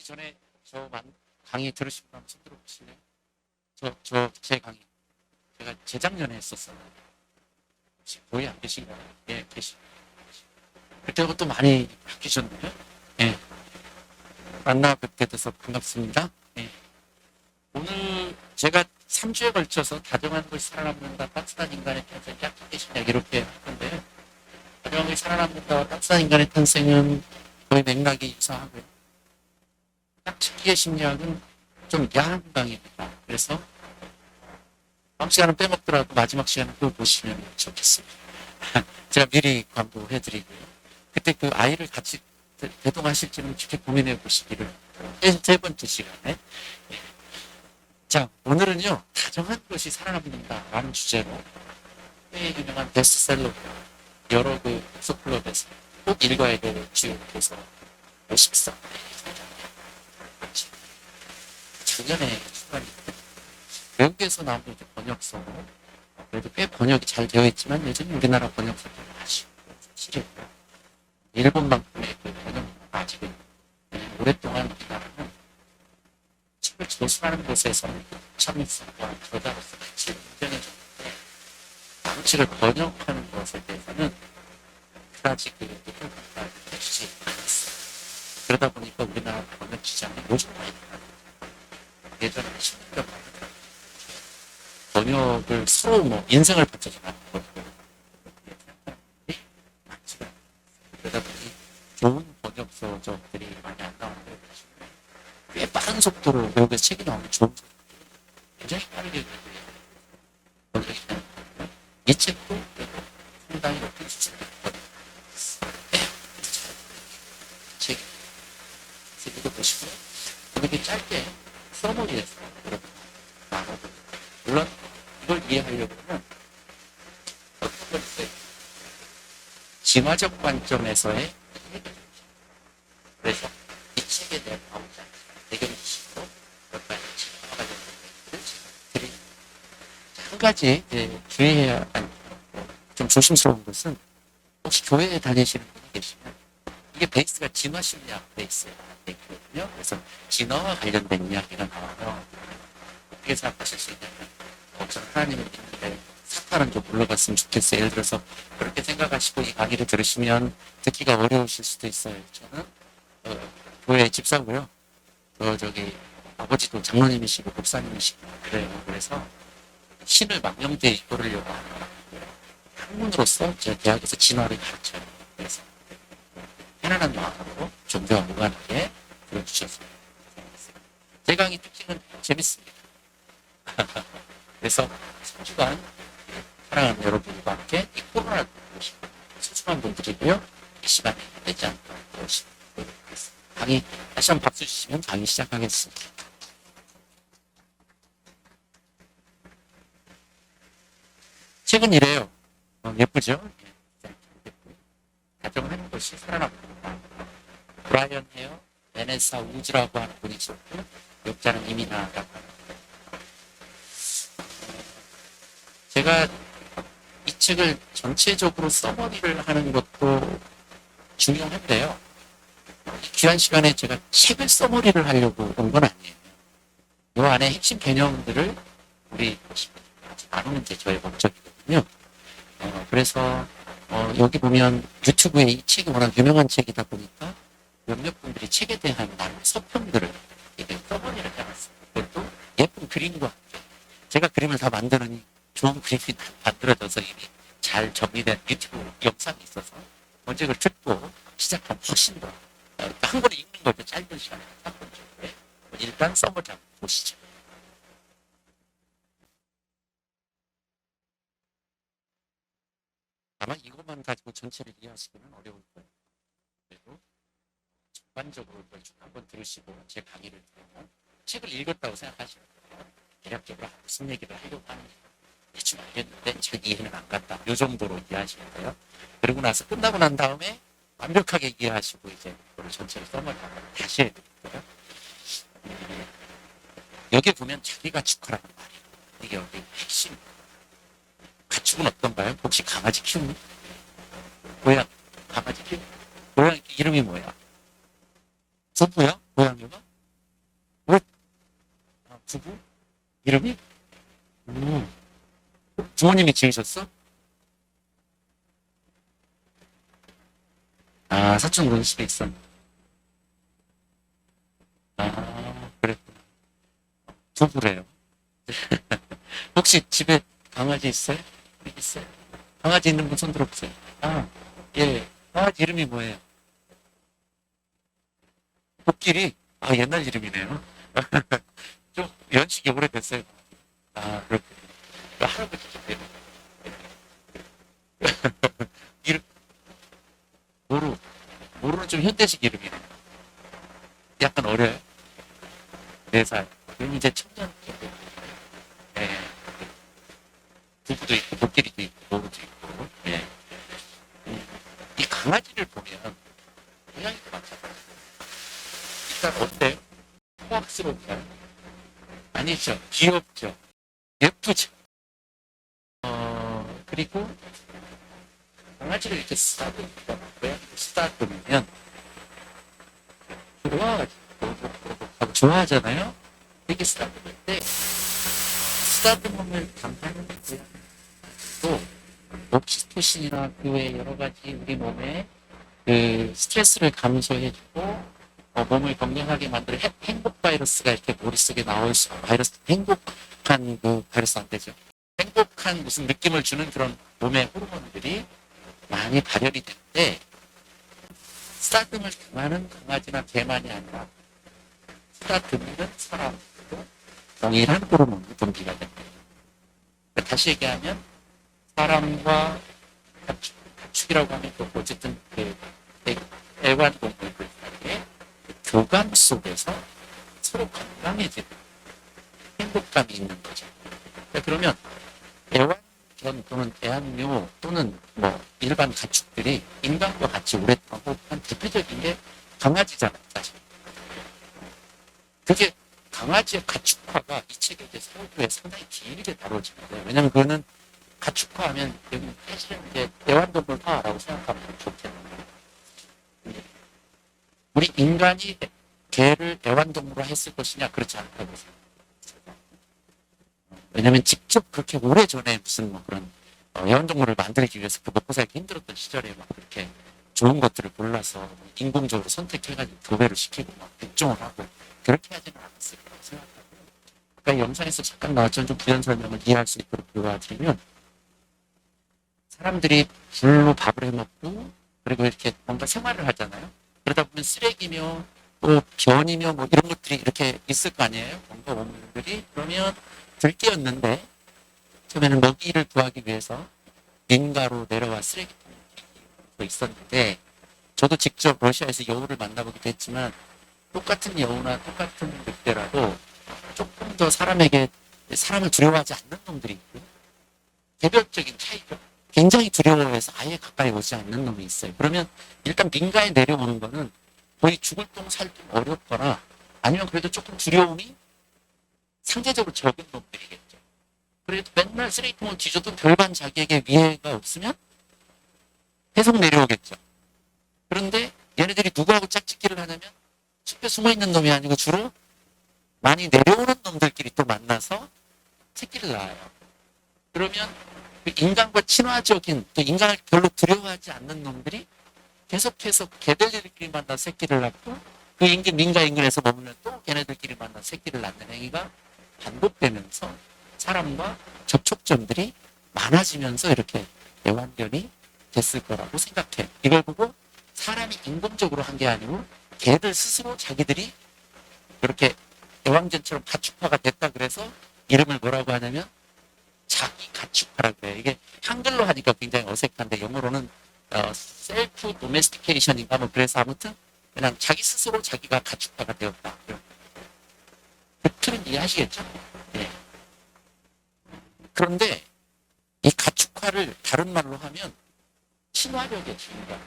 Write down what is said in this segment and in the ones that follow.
전에 강의 들으신 분 한번 손 들어보실래요? 제 강의. 제가 재작년에 했었어요. 혹시 거의 안 계신가요? 예, 계시고. 그때하고 또 많이 바뀌셨네요. 예. 만나 뵙게 돼서 반갑습니다. 예. 오늘 제가 3주에 걸쳐서 다정한 것이 살아남는다, 따뜻한 인간의 탄생, 약속 계시냐, 이렇게 할 건데요. 다정한 것이 살아남는다, 따뜻한 인간의 탄생은 거의 맥락이 유사하고요. 약속의 심리학은 좀 야한 강의입니다. 그래서 다음 시간은 빼먹더라도 마지막 시간은 그거 보시면 좋겠습니다. 제가 미리 광고해드리고요. 그때 그 아이를 같이 대동하실지는 깊게 고민해 보시기를 세 번째 시간에. 자, 오늘은요, 다정한 것이 살아남는다라는 주제로 꽤 유명한 베스트셀러 여러 그 독서클럽에서 꼭 읽어야 될 주요에서 열심히 작년에 출간했는데 외국에서 나온 이제 번역서고 그래도 꽤 번역이 잘 되어 있지만 여전히 우리나라 번역서도 아쉬운 사실이고요. 일본만큼의 그 번역은 아직은 오랫동안 우리나라는 책을 조수하는 곳에서 참여성과 저자로서 같이 인정해줬는데 그 책을 번역하는 것에 대해서는 그다지 그 누군가가 해주지 않았어요. 그러다 보니까 우리나라 번역 시장이 요즘 많이 예전에 10년 전 번역을 서로 뭐 인생을 바쳐서 하는 거고 그러다 보니 좋은 번역서적들이 많이 안 나오는데 꽤 빠른 속도로 외국에서 책이 나오면 좋은 속도로 굉장히 빠르게 번역이 되는 거고요. 이 책도 상당히 높은 수준의 책 읽어보시고요. 이렇게 짧게 서머리에서 나눠보고 물론 이걸 이해하려면 어떤 걸 써요? 진화적 관점에서의 그래서 이 책에 대한 나오지 않는 배경지식으로 몇 가지 진화가 관련된 얘기를 드립니다. 한 가지 주의해야 할 좀 조심스러운 것은 혹시 교회에 다니시는 분이 계시면 이게 베이스가 진화 심리학 베이스가 있거든요. 그래서 진화와 관련된 이야기가 나와요. 어떻게 생각하실 수 있냐면 저는 하나님을 믿는데 사탄은 좀 물러갔으면 좋겠어요. 예를 들어서 그렇게 생각하시고 이 강의를 들으시면 듣기가 어려우실 수도 있어요. 저는 교회 집사고요. 저기 아버지도 장로님이시고 목사님이시고 그래요. 그래서 신을 망령되이 이끌으려고 하는 학문으로서 제가 대학에서 진화를 가르쳐요. 그래서 편안한 마음으로 종교와 무관하게 들어주셔서 제 강의 특징은 재밌습니다. 그래서 3주간 사랑하는 여러분과 함께 이 코로나를 보시고 소중한 분들이고요. 이 시간에 되지 않도록 보시도록 하겠습니다. 강의 다시 한번 박수 주시면 강의 시작하겠습니다. 책은 이래요. 예쁘죠? 다정하는 것이 살아납니다. 브라이언 헤어, 베네사 우즈라고 하는 분이 있었고 역자는 이민아라고 하는 제가 이 책을 전체적으로 서머리를 하는 것도 중요한데요. 귀한 시간에 제가 책을 서머리를 하려고 온 건 아니에요. 이 안에 핵심 개념들을 우리 나누는 게 저의 목적이거든요. 그래서 여기 보면 유튜브에 이 책이 워낙 유명한 책이다 보니까 몇몇 분들이 책에 대한 나름 서평들을 이렇게 서머리를 해놨습니다. 그것도 예쁜 그림과 함께 제가 그림을 다 만드느니 좋은 그림이 만들어져서 이미 잘 정리된 유튜브 영상이 있어서 먼저 이걸 듣고 시작하면 훨씬 더 한 권을 읽는 것도 짧은 시간에 3분 정도에 일단 서머리 한번 보시죠. 아마 이것만 가지고 전체를 이해하시기는 어려울 거예요. 그리고 전반적으로 이걸 쭉 한번 들으시고 제 강의를 들으면 책을 읽었다고 생각하시는 거예요. 대략적으로 무슨 얘기를 하려고 하는지 대충 알겠는데 잘 이해는 안 갔다. 이 정도로 이해하시면 돼요. 그러고 나서 끝나고 난 다음에 완벽하게 이해하시고 이제 그걸 전체를 써머리하고 다시 해드릴게요. 여기 보면 자기 가축화라는 말이에요. 이게 여기 핵심. 가축은 어떤가요? 혹시 강아지 키우니? 고양 강아지 키우니? 고양이 이름이 뭐야? 소부야? 고양이가? 부부? 이름이? 음. 부모님이 지으셨어? 아, 사촌 원수도 있었. 아, 그랬구나. 부부래요. 혹시 집에 강아지 있어요? 있어요? 강아지 있는 분 손 들어보세요. 아, 예. 강아지 이름이 뭐예요? 코끼리? 아, 옛날 이름이네요. 좀 연식이 오래됐어요. 아, 그렇군요. 할아버지인데요. 이름, 모루. 모루는 좀 현대식 이름이네요. 약간 어려요. 4살. 그럼 이제 청년 정도. 예. 두부도 있고, 코끼리도 있고, 모루도 있고. 예. 이 강아지를 보면 고양이도 많잖아요. 일단 어때요? 호학스러운가요? 아니죠. 귀엽죠. 예쁘죠. 그리고 강아지를 이렇게 쓰다듬으면, 고양이를 쓰다듬으면 좋아가지고 좋아하잖아요. 되게 쓰다듬을 때 쓰다듬음을 당하는 고양이도 옥시토신이나 그 외 여러 가지 우리 몸에 그 스트레스를 감소해주고 몸을 건강하게 만드는 행복 바이러스가 이렇게 머릿속에 나올 수, 바이러스, 행복한 그 바이러스 안 되죠. 행복한 무슨 느낌을 주는 그런 몸의 호르몬들이 많이 발현이 되는데 쓰다듬을 당하는 강아지나 개만이 아니라 쓰다듬는 사람도 동일한 호르몬이 분비가 됩니다. 다시 얘기하면 사람과 가축이라고 하면 또 어쨌든 그 애완동물들 사이에 교감 속에서 서로 건강해지는 행복감이 있는 거죠. 그러면 애완견 또는 애완묘 또는 뭐 일반 가축들이 인간과 같이 오랫동안 호흡한 대표적인 게 강아지잖아요, 사실. 그게 강아지의 가축화가 이 책에 이제 서두에 상당히 길게 다뤄지는데, 왜냐면 그거는 가축화하면 여기 사실은 이제 애완동물화라고 생각하면 좋겠는데, 우리 인간이 개를 애완동물화 했을 것이냐, 그렇지 않다고 생각합니다. 왜냐면 직접 그렇게 오래전에 무슨 뭐 그런 애완동물을 만들기 위해서 그 먹고 살기 힘들었던 시절에 막 그렇게 좋은 것들을 골라서 인공적으로 선택해가지고 교배를 시키고 막 백종을 하고 그렇게 하지는 않았을 거라고 생각하고, 그러니까 영상에서 잠깐 나왔지만 좀 부연 설명을 이해할 수 있도록 도와드리면, 사람들이 불로 밥을 해먹고 그리고 이렇게 뭔가 생활을 하잖아요. 그러다 보면 쓰레기며 또 변이며 뭐 이런 것들이 이렇게 있을 거 아니에요. 뭔가 원물들이. 그러면 들깨였는데 처음에는 먹이를 구하기 위해서 민가로 내려와 쓰레기통을 있었는데, 저도 직접 러시아에서 여우를 만나보기도 했지만 똑같은 여우나 똑같은 늑대라도 조금 더 사람을 두려워하지 않는 놈들이 있고, 개별적인 차이죠. 굉장히 두려워해서 아예 가까이 오지 않는 놈이 있어요. 그러면 일단 민가에 내려오는 거는 거의 죽을 똥 살 똥 어렵거나 아니면 그래도 조금 두려움이 상대적으로 적은 놈들이겠죠. 그래도 맨날 쓰레기통을 뒤져도 별반 자기에게 위해가 없으면 계속 내려오겠죠. 그런데 얘네들이 누구하고 짝짓기를 하냐면 숲에 숨어있는 놈이 아니고 주로 많이 내려오는 놈들끼리 또 만나서 새끼를 낳아요. 그러면 그 인간과 친화적인, 또 인간을 별로 두려워하지 않는 놈들이 계속해서 걔들끼리 만나 새끼를 낳고, 그 민가 인근에서 머물면 또 걔네들끼리 만나 새끼를 낳는 행위가 반복되면서 사람과 접촉점들이 많아지면서 이렇게 애완견이 됐을 거라고 생각해요. 이걸 보고 사람이 인공적으로 한 게 아니고 걔들 스스로 자기들이 그렇게 애완견처럼 가축화가 됐다 그래서 이름을 뭐라고 하냐면 자기 가축화라고 해요. 이게 한글로 하니까 굉장히 어색한데 영어로는 셀프 도메스티케이션인가 뭐, 그래서 아무튼 그냥 자기 스스로 자기가 가축화가 되었다. 그 틀은 이해하시겠죠? 네. 그런데 이 가축화를 다른 말로 하면 친화력의 증가.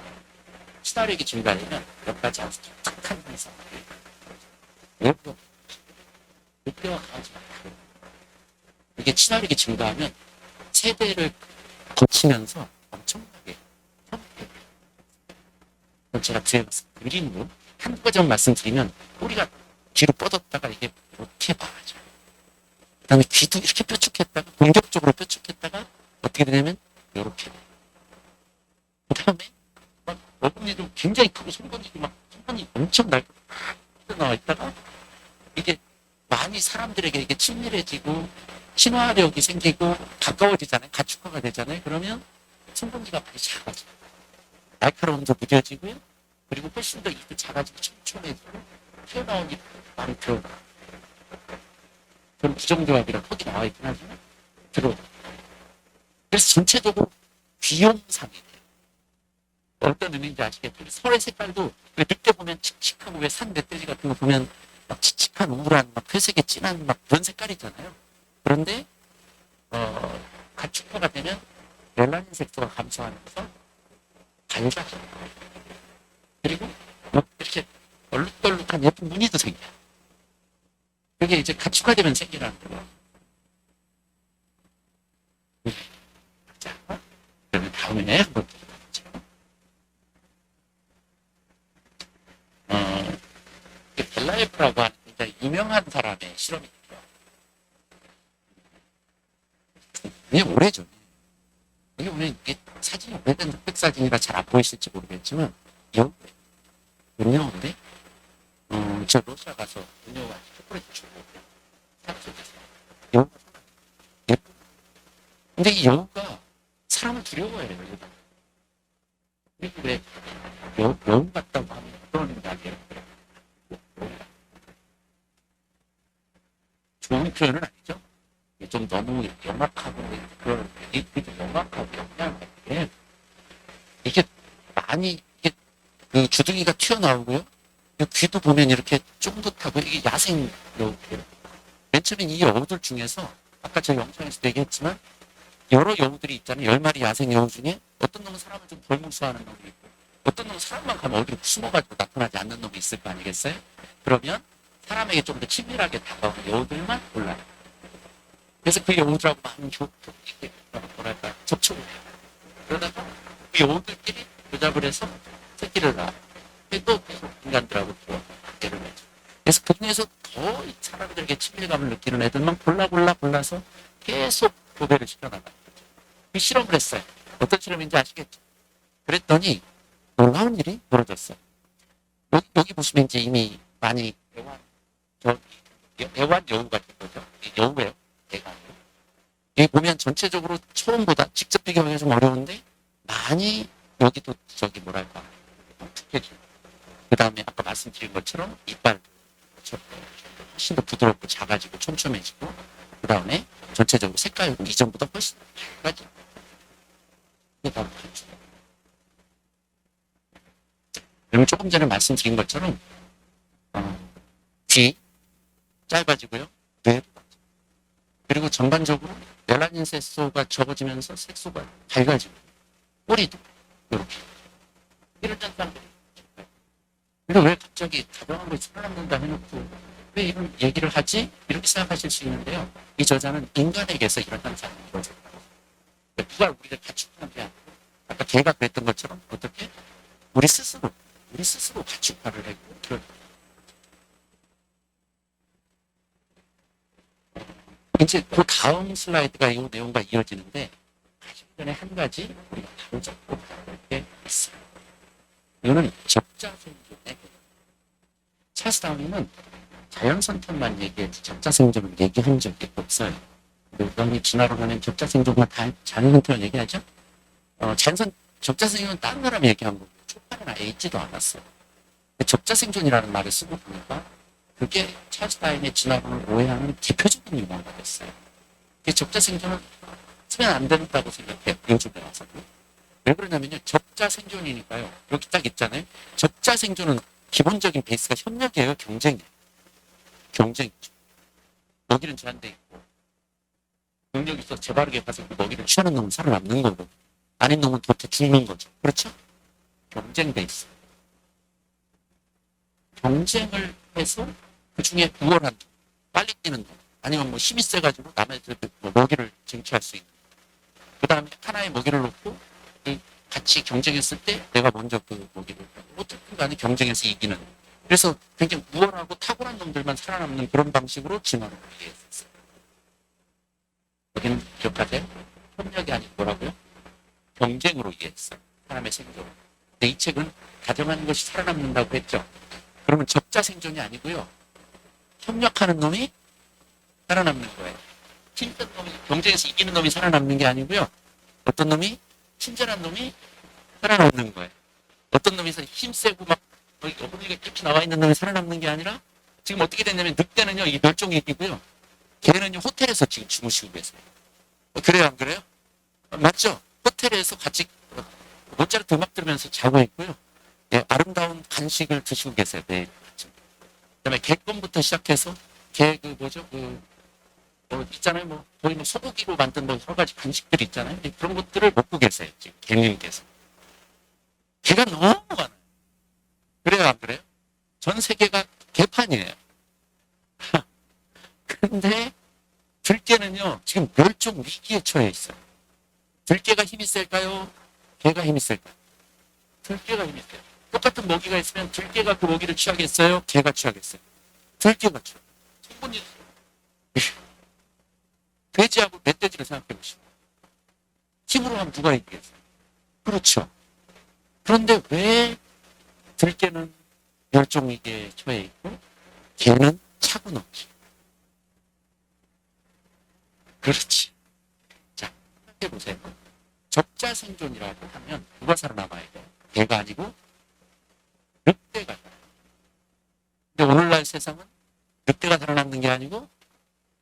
친화력이 증가되면 몇 가지 아주 독특한 현상. 늑대와 강아지가 다르다. 이게 친화력이 증가하면 세대를 거치면서 엄청나게 편하게. 제가 뒤에 그림으로 한 가지만 말씀드리면, 꼬리가 뒤로 뻗었다가 이게 이렇게 말하죠. 그다음에 귀도 이렇게 뾰족했다가 공격적으로 뾰족했다가 어떻게 되냐면 이렇게. 그다음에 막 어금니도 굉장히 크고 손건이도 막 손건이 엄청 날고 나와 있다가 이게 많이 사람들에게 이게 친밀해지고 친화력이 생기고 가까워지잖아요. 가축화가 되잖아요. 그러면 손건지가 많이 작아져요. 날카로움도 무뎌지고요. 그리고 훨씬 더 입도 작아지고 촘촘해지고 튀어나오니 많이 들어오고. 저는 부정조합이라 턱이 나와 있긴 하지만 들어오고. 그래서 전체적으로 귀염상이 돼요. 어떤 의미인지 아시겠죠? 설의 색깔도 왜 늑대 보면 칙칙하고 왜 산 멧돼지 같은 거 보면 막 칙칙한 우울한 막 회색의 진한 막 그런 색깔이잖아요. 그런데 가축화가 되면 멜라닌 색소가 감소하면서 밝아져요. 그리고 막 이렇게 얼룩덜룩한 예쁜 무늬도 생겨요. 그게 이제 가축화되면 생기라는 거예요. 자, 그러면 다음에 한번 벨라예프라고 하는 굉장히 유명한 사람의 실험입니다. 이게 오래전에 이게 오늘 이게 사진이 오래된 흑백 사진이라 잘 안 보이실지 모르겠지만 연녀인데 저 러시아 가서 연녀가 초콜릿 주고 사업소에서 여우가 예쁘고 근데 이 여우가 사람을 두려워해요. 그리고 왜 여우 같다고 하면 그러는 게 아니에요. 좋은 표현은 아니죠. 좀 너무 영악하고 그런 이게 좀 영악하고 영리한데 이게 많이 이게 그 주둥이가 튀어나오고요. 귀도 보면 이렇게 쫑긋하고 이게 야생 여우예요. 맨 처음엔 이 여우들 중에서 아까 저 영상에서도 얘기했지만 여러 여우들이 있잖아요. 10마리 야생 여우 중에 어떤 놈은 사람을 좀 덜 무서워하는 놈이 있고 어떤 놈은 사람만 가면 어디로 숨어가지고 나타나지 않는 놈이 있을 거 아니겠어요? 그러면 사람에게 좀 더 친밀하게 다가오는 여우들만 골라요. 그래서 그 여우들하고 많은 이렇게 뭐랄까 접촉을 해요. 그러다가 그 여우들끼리 조잡을 해서 새끼를 낳아요. 또 계속 인간들하고 또 관계를 맺죠. 그래서 그 중에서 더 사람들에게 친밀감을 느끼는 애들만 골라서 계속 교배를 시켜나가요. 그 실험을 했어요. 어떤 실험인지 아시겠죠? 그랬더니 놀라운 일이 벌어졌어요. 여기 보시면 이제 이미 많이 애완 여우가 된 거죠. 여우예요. 애가. 여기 보면 전체적으로 처음보다 직접 비교하기가 좀 어려운데 많이 여기도 저기 뭐랄까 툭해지고 그 다음에 아까 말씀드린 것처럼 이빨도 훨씬 더 부드럽고 작아지고 촘촘해지고 그 다음에 전체적으로 색깔도 이전보다 훨씬 밝아지고 그게 다 그러면 조금 전에 말씀드린 것처럼 귀 짧아지고요. 뇌 그리고 전반적으로 멜라닌 색소가 적어지면서 색소가 밝아지고 꼬리도 이렇게 이런 현상들이 그리고 왜 갑자기 다정한 걸 살아남는다 해놓고 왜 이런 얘기를 하지? 이렇게 생각하실 수 있는데요. 이 저자는 인간에게서 이런 현상이 벌어졌다. 누가 우리를 가축하는 게 아니고 아까 걔가 그랬던 것처럼 어떻게 우리 스스로 가축화를 했고 그런 이제 그 다음 슬라이드가 이 내용과 이어지는데 가기 전에 한 가지 우리가 다루자고 다룰 게 있어요. 이거는 적자생존의 찰스 다윈은 자연선택만 얘기했지 적자생존을 얘기한 적이 없어요. 우리 진화론하는 적자생존과 자연선택을 얘기하죠. 적자생존은 다른 사람이 얘기한 거고 초판은 아예 있지도 않았어요. 적자생존이라는 말을 쓰고 보니까 그게 찰스 다윈의 진화론을 오해하는 대표적인 유머가 됐어요. 적자생존은 쓰면 안 된다고 생각해요. 요즘에 와서. 왜 그러냐면요. 적자생존이니까요. 여기 딱 있잖아요. 적자생존은 기본적인 베이스가 협력이에요. 경쟁이에요. 경쟁이죠. 먹이는 제한돼 있고 능력이 있어서 재바르게 가서 그 먹이를 취하는 놈은 살아남는 거고 아닌 놈은 도태 죽는 거죠. 그렇죠? 경쟁 베이스. 경쟁을 해서 그 중에 우월한 놈, 빨리 뛰는 놈, 아니면 뭐 힘이 세가지고 남의 먹이를 쟁취할 수 있는 그 다음에 하나의 먹이를 놓고 같이 경쟁했을 때 내가 먼저 그 먹이를 어떻든 간에 경쟁해서 이기는 그래서 굉장히 우월하고 탁월한 놈들만 살아남는 그런 방식으로 진화를 이해했었어요. 여기는 기억하세요? 협력이 아니고 뭐라고요? 경쟁으로 이해했어요. 사람의 생존. 근데 이 책은 다정한 것이 살아남는다고 했죠. 그러면 적자 생존이 아니고요. 협력하는 놈이 살아남는 거예요. 힘든 놈이, 경쟁에서 이기는 놈이 살아남는 게 아니고요. 어떤 놈이, 친절한 놈이 살아남는 거예요. 어떤 놈이 힘세고 막 어머니가 이렇게 나와 있는 놈이 살아남는 게 아니라 지금 어떻게 됐냐면 늑대는요, 이 멸종위기고요. 걔는요, 호텔에서 지금 주무시고 계세요. 그래요, 안 그래요? 맞죠? 호텔에서 같이 모차르트 음악 들으면서 자고 있고요. 예, 아름다운 간식을 드시고 계세요, 매일. 그다음에 개껌부터 시작해서 그 뭐죠? 있잖아요. 뭐 거의 뭐 소고기로 만든 뭐 여러 가지 간식들이 있잖아요. 그런 것들을 먹고 계세요, 지금 개님께서. 개가 너무 많아요. 그래요, 안 그래요? 전 세계가 개판이에요. 근데 들깨는요, 지금 멸종 위기에 처해 있어요. 들깨가 힘이 셀까요? 개가 힘이 셀까요? 들깨가 힘이 세요. 똑같은 먹이가 있으면 들깨가 그 먹이를 취하겠어요? 개가 취하겠어요? 들깨가 취해요. 충분히 돼지하고 멧돼지를 생각해 보시죠. 힘으로 하면 누가 이기겠어요? 그렇죠. 그런데 왜 들깨는 멸종 위기에 처해 있고 개는 차고 넘지? 그렇지. 자, 생각해 보세요. 적자 생존이라고 하면 누가 살아남아야 돼요? 개가 아니고 늑대가. 근데 오늘날 세상은 늑대가 살아남는 게 아니고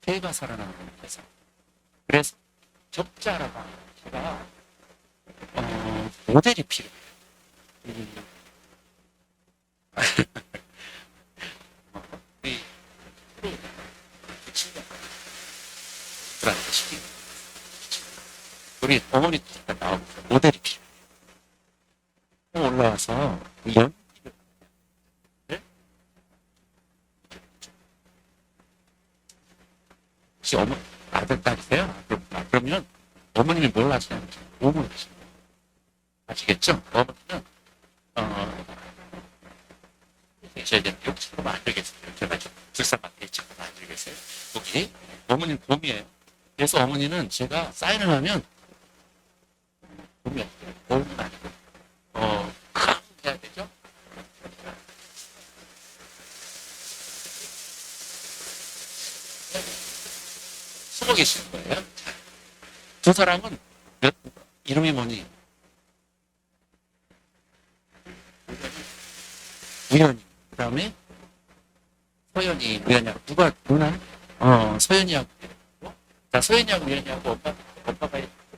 개가 살아남는 세상. 그래서 적자라고 하는 제가 모델이 필요해요. 우리 친구들한테 시키는 우리 어머니 잠깐 나오고 모델이 필요해요. 올라와서 연기를 혹시 아들 딸이세요? 그러면 어머님이 뭘 하시냐면 오물 하시는 아시겠죠? 어머니는 이제 여기 지금 안 되겠어요. 제가 좀 불쌍한데 지금 안 되겠어요. 여기 어머니는 곰이에요. 그래서 어머니는 제가 사인을 하면 곰이 없어요. 곰은 아니고 크 해야 되죠? 숨어 계시는 거예요. 두 사람은 이름이 뭐니? 우연이. 그 다음에 서연이, 우연이하고 누가 누나? 서연이하고. 자, 서연이하고 우연이하고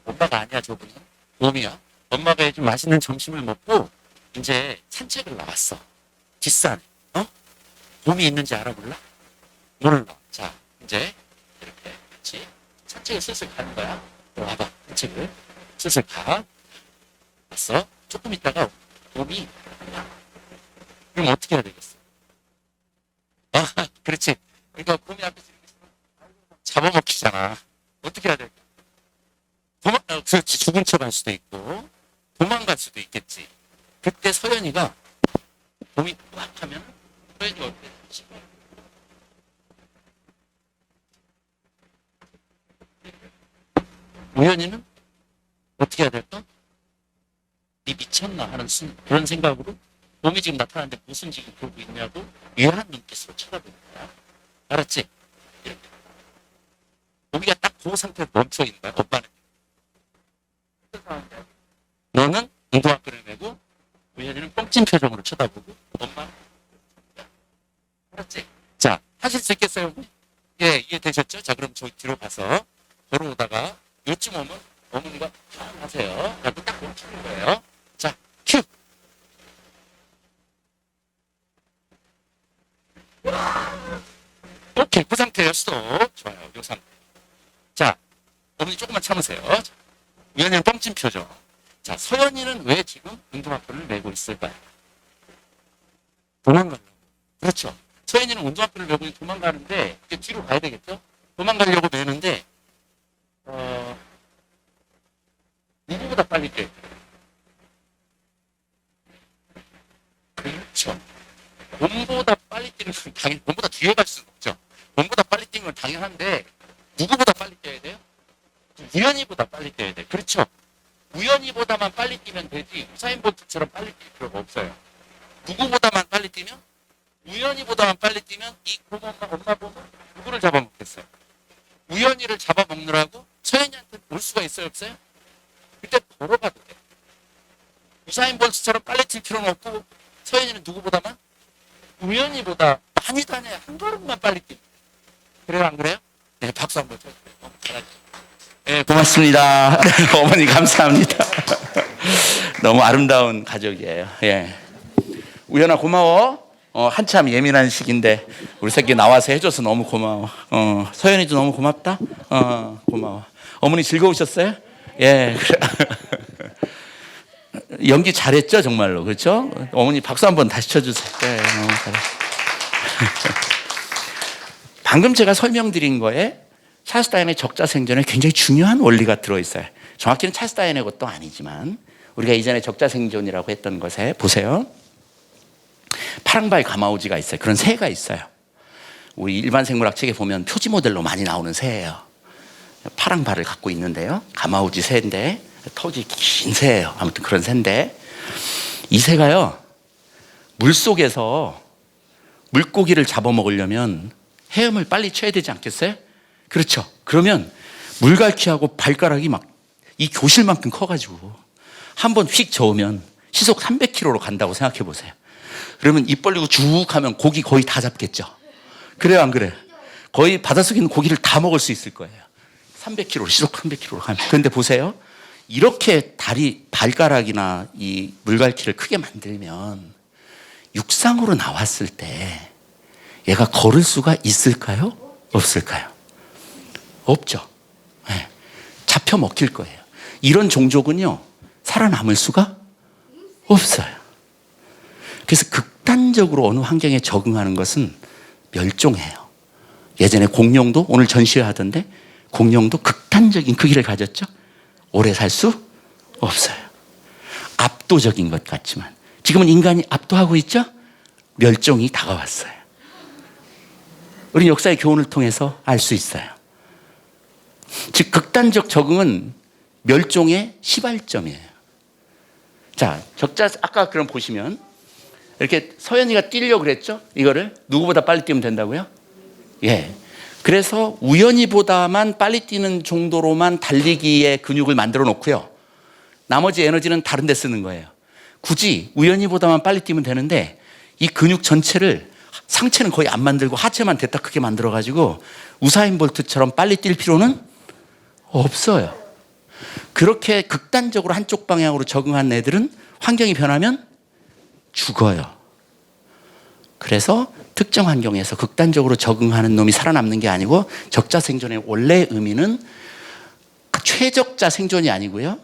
엄마가 아니야, 저분은. 곰이야. 엄마가 좀 맛있는 점심을 먹고 이제 산책을 나왔어. 뒷산에. 곰이 있는지 알아볼라? 몰라. 자, 이제 이렇게 같이 산책을 슬슬 가는 거야. 와봐, 산책을 슬슬 가. 갔어. 조금 있다가 곰이 그럼 어떻게 해야 되겠어? 그렇지. 그러니까 곰이 앞에서 잡아먹히잖아. 어떻게 해야 될까? 그렇지. 죽은 척 할 수도 있고 도망갈 수도 있겠지. 그때 서연이가 곰이 꽉 하면 서연이가 어떻게 되지? 우연이는 어떻게 해야 될까? 니 미쳤나 하는 그런 생각으로 곰이 지금 나타나는데 무슨 지금 그러고 있냐고 유한 눈빛으로 쳐다보는 거야. 알았지? 이렇게. 곰이가 딱 그 상태에 멈춰 있는 거야. 엄마는. 너는 운동화끈을 메고 우연이는 뻥찐 표정으로 쳐다보고 엄마. 알았지? 자, 하실 수 있겠어요? 예, 이해되셨죠? 자, 그럼 저 뒤로 가서 걸어오다가 요쯤 오면 어머니가 하세요. 그리고 딱 멈추는 거예요. 자, 큐! 오케이, 그 상태예요. 스톱. 좋아요, 요 상태. 자, 어머니 조금만 참으세요. 우연이는 뻥찐 표정. 자, 서연이는 왜 지금 운동화끈을 메고 있을까요? 도망가려고. 그렇죠. 서연이는 운동화끈을 메고 도망가는데 이제 뒤로 가야 되겠죠? 도망가려고 내는데 누구보다 빨리 뛰어요. 그렇죠. 몸보다 빨리 뛰는 건 당연히 몸보다 뒤에 갈 수는 없죠. 몸보다 빨리 뛰는 건 당연한데 누구보다 빨리 뛰어야 돼요? 우연히보다 빨리 뛰어야 돼. 그렇죠? 우연히보다만 빨리 뛰면 되지 우사인 볼트처럼 빨리 뛸 필요가 없어요. 누구보다만 빨리 뛰면 우연히보다만 빨리 뛰면 이 엄마 보면 누구를 잡아먹겠어요? 우연히를 잡아먹느라고 서현이한테 올 수가 있어요 없어요? 그때 걸어가도 돼. 우사인 볼트처럼 빨리 뛸 필요는 없고 서현이는 누구보다만 우연히보다 많이 다녀야 한 걸음만 빨리 뛰어. 그래요 안 그래요? 네 박수 한번 쳐주세요. 너무 잘하죠. 네 고맙습니다. 어머니 감사합니다. 너무 아름다운 가족이에요. 예. 우연아 고마워. 한참 예민한 시기인데 우리 새끼 나와서 해줘서 너무 고마워. 서연이도 너무 고맙다. 고마워. 어머니 즐거우셨어요? 예. 연기 잘했죠 정말로 그렇죠? 어머니 박수 한번 다시 쳐주세요. 네, 너무 잘했어요. 방금 제가 설명드린 거에 찰스 다인의 적자생존에 굉장히 중요한 원리가 들어있어요. 정확히는 찰스 다인의 것도 아니지만 우리가 이전에 적자생존이라고 했던 것에 보세요. 파랑발 가마우지가 있어요. 그런 새가 있어요. 우리 일반 생물학 책에 보면 표지 모델로 많이 나오는 새예요. 파랑발을 갖고 있는데요. 가마우지 새인데 턱이 긴 새예요. 아무튼 그런 새인데 이 새가요. 물속에서 물고기를 잡아먹으려면 헤엄을 빨리 쳐야 되지 않겠어요? 그렇죠. 그러면 물갈퀴하고 발가락이 막 이 교실만큼 커가지고 한번 휙 저으면 시속 300km로 간다고 생각해 보세요. 그러면 입 벌리고 쭉 하면 고기 거의 다 잡겠죠. 그래요 안 그래요? 거의 바닷속에 있는 고기를 다 먹을 수 있을 거예요. 300km 시속 300km로 가면. 그런데 보세요. 이렇게 다리 발가락이나 이 물갈퀴를 크게 만들면 육상으로 나왔을 때 얘가 걸을 수가 있을까요? 없을까요? 없죠. 네. 잡혀 먹힐 거예요. 이런 종족은요 살아남을 수가 없어요. 그래서 극단적으로 어느 환경에 적응하는 것은 멸종해요. 예전에 공룡도 오늘 전시회하던데 공룡도 극단적인 크기를 가졌죠. 오래 살 수 없어요. 압도적인 것 같지만 지금은 인간이 압도하고 있죠. 멸종이 다가왔어요. 우리 역사의 교훈을 통해서 알 수 있어요. 즉 극단적 적응은 멸종의 시발점이에요. 자, 적자 아까 그럼 보시면 이렇게 서연이가 뛰려고 그랬죠? 이거를 누구보다 빨리 뛰면 된다고요? 예. 그래서 우연히보다만 빨리 뛰는 정도로만 달리기의 근육을 만들어 놓고요. 나머지 에너지는 다른 데 쓰는 거예요. 굳이 우연히보다만 빨리 뛰면 되는데 이 근육 전체를 상체는 거의 안 만들고 하체만 대따 크게 만들어 가지고 우사인 볼트처럼 빨리 뛸 필요는 없어요. 그렇게 극단적으로 한쪽 방향으로 적응한 애들은 환경이 변하면 죽어요. 그래서 특정 환경에서 극단적으로 적응하는 놈이 살아남는 게 아니고 적자 생존의 원래 의미는 최적자 생존이 아니고요.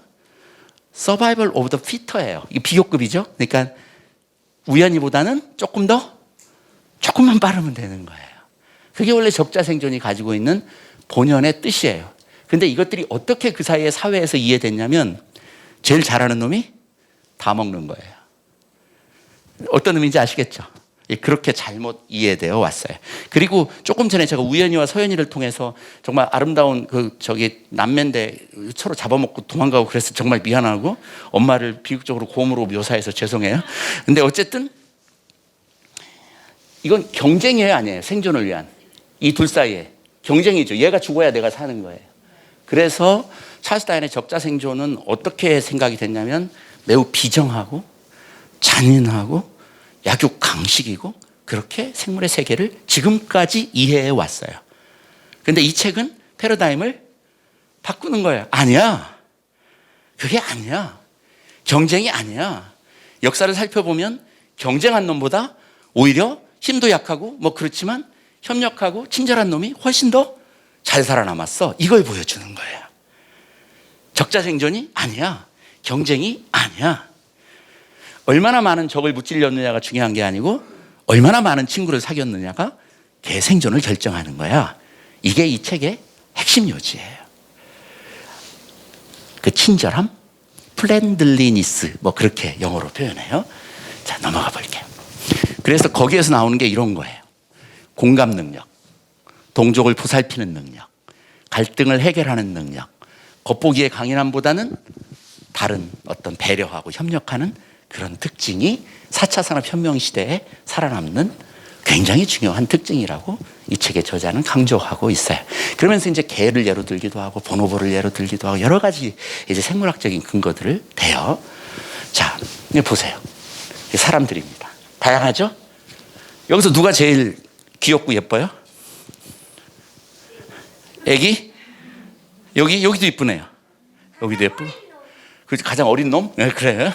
Survival of the fitt예요. 이게 비교급이죠. 그러니까 우연히보다는 조금만 빠르면 되는 거예요. 그게 원래 적자 생존이 가지고 있는 본연의 뜻이에요. 근데 이것들이 어떻게 그 사이에 사회에서 이해됐냐면 제일 잘하는 놈이 다 먹는 거예요. 어떤 의미인지 아시겠죠? 그렇게 잘못 이해되어 왔어요. 그리고 조금 전에 제가 우연이와 서연이를 통해서 정말 아름다운 남매인데 서로 잡아먹고 도망가고 그래서 정말 미안하고 엄마를 비극적으로 곰으로 묘사해서 죄송해요. 근데 어쨌든 이건 경쟁이에요, 아니에요? 생존을 위한. 이 둘 사이에 경쟁이죠. 얘가 죽어야 내가 사는 거예요. 그래서 찰스 다인의 적자 생존은 어떻게 생각이 됐냐면 매우 비정하고 잔인하고 약육강식이고 그렇게 생물의 세계를 지금까지 이해해 왔어요. 그런데 이 책은 패러다임을 바꾸는 거예요. 아니야. 그게 아니야. 경쟁이 아니야. 역사를 살펴보면 경쟁한 놈보다 오히려 힘도 약하고 뭐 그렇지만 협력하고 친절한 놈이 훨씬 더 잘 살아남았어. 이걸 보여주는 거예요. 적자 생존이 아니야. 경쟁이 아니야. 얼마나 많은 적을 무찔렸느냐가 중요한 게 아니고 얼마나 많은 친구를 사귀었느냐가 걔 생존을 결정하는 거야. 이게 이 책의 핵심 요지예요. 그 친절함, 플랜들리니스 뭐 그렇게 영어로 표현해요. 자, 넘어가 볼게요. 그래서 거기에서 나오는 게 이런 거예요. 공감 능력, 동족을 보살피는 능력, 갈등을 해결하는 능력, 겉보기의 강인함보다는 다른 어떤 배려하고 협력하는 그런 특징이 4차 산업혁명 시대에 살아남는 굉장히 중요한 특징이라고 이 책의 저자는 강조하고 있어요. 그러면서 이제 개를 예로 들기도 하고 보노보를 예로 들기도 하고 여러 가지 이제 생물학적인 근거들을 대요. 자, 보세요. 사람들입니다. 다양하죠? 여기서 누가 제일 귀엽고 예뻐요? 애기? 여기도 이쁘네요. 여기도 예쁘고. 가장 어린 놈? 네, 그래요.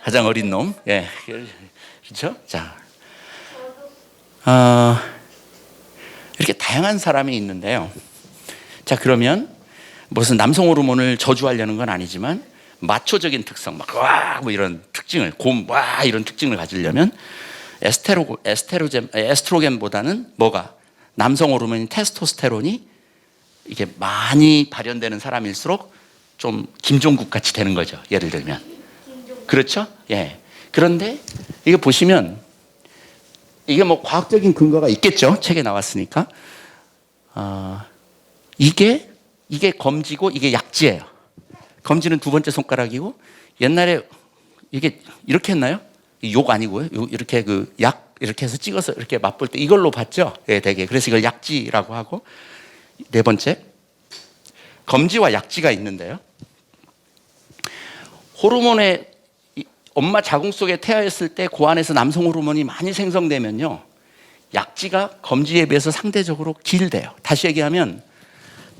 가장 어린 놈. 예. 그렇죠? 자. 이렇게 다양한 사람이 있는데요. 자, 그러면 무슨 남성 호르몬을 저주하려는 건 아니지만 마초적인 특성, 막 와 뭐 이런 특징을 와 이런 특징을 가지려면 에스트로겐보다는 뭐가 남성 호르몬인 테스토스테론이 이게 많이 발현되는 사람일수록 좀 김종국 같이 되는 거죠. 예를 들면 그렇죠? 예. 그런데 이거 보시면 이게 뭐 과학적인 근거가 있겠죠. 책에 나왔으니까. 이게 검지고 이게 약지예요. 검지는 두 번째 손가락이고 옛날에 이게 이렇게 했나요? 욕 아니고요. 이렇게 그 약 이렇게 해서 찍어서 이렇게 맛볼 때 이걸로 봤죠. 예, 되게. 그래서 이걸 약지라고 하고 네 번째 검지와 약지가 있는데요. 호르몬의 엄마 자궁 속에 태아였을 때 그 안에서 남성 호르몬이 많이 생성되면요. 약지가 검지에 비해서 상대적으로 길대요. 다시 얘기하면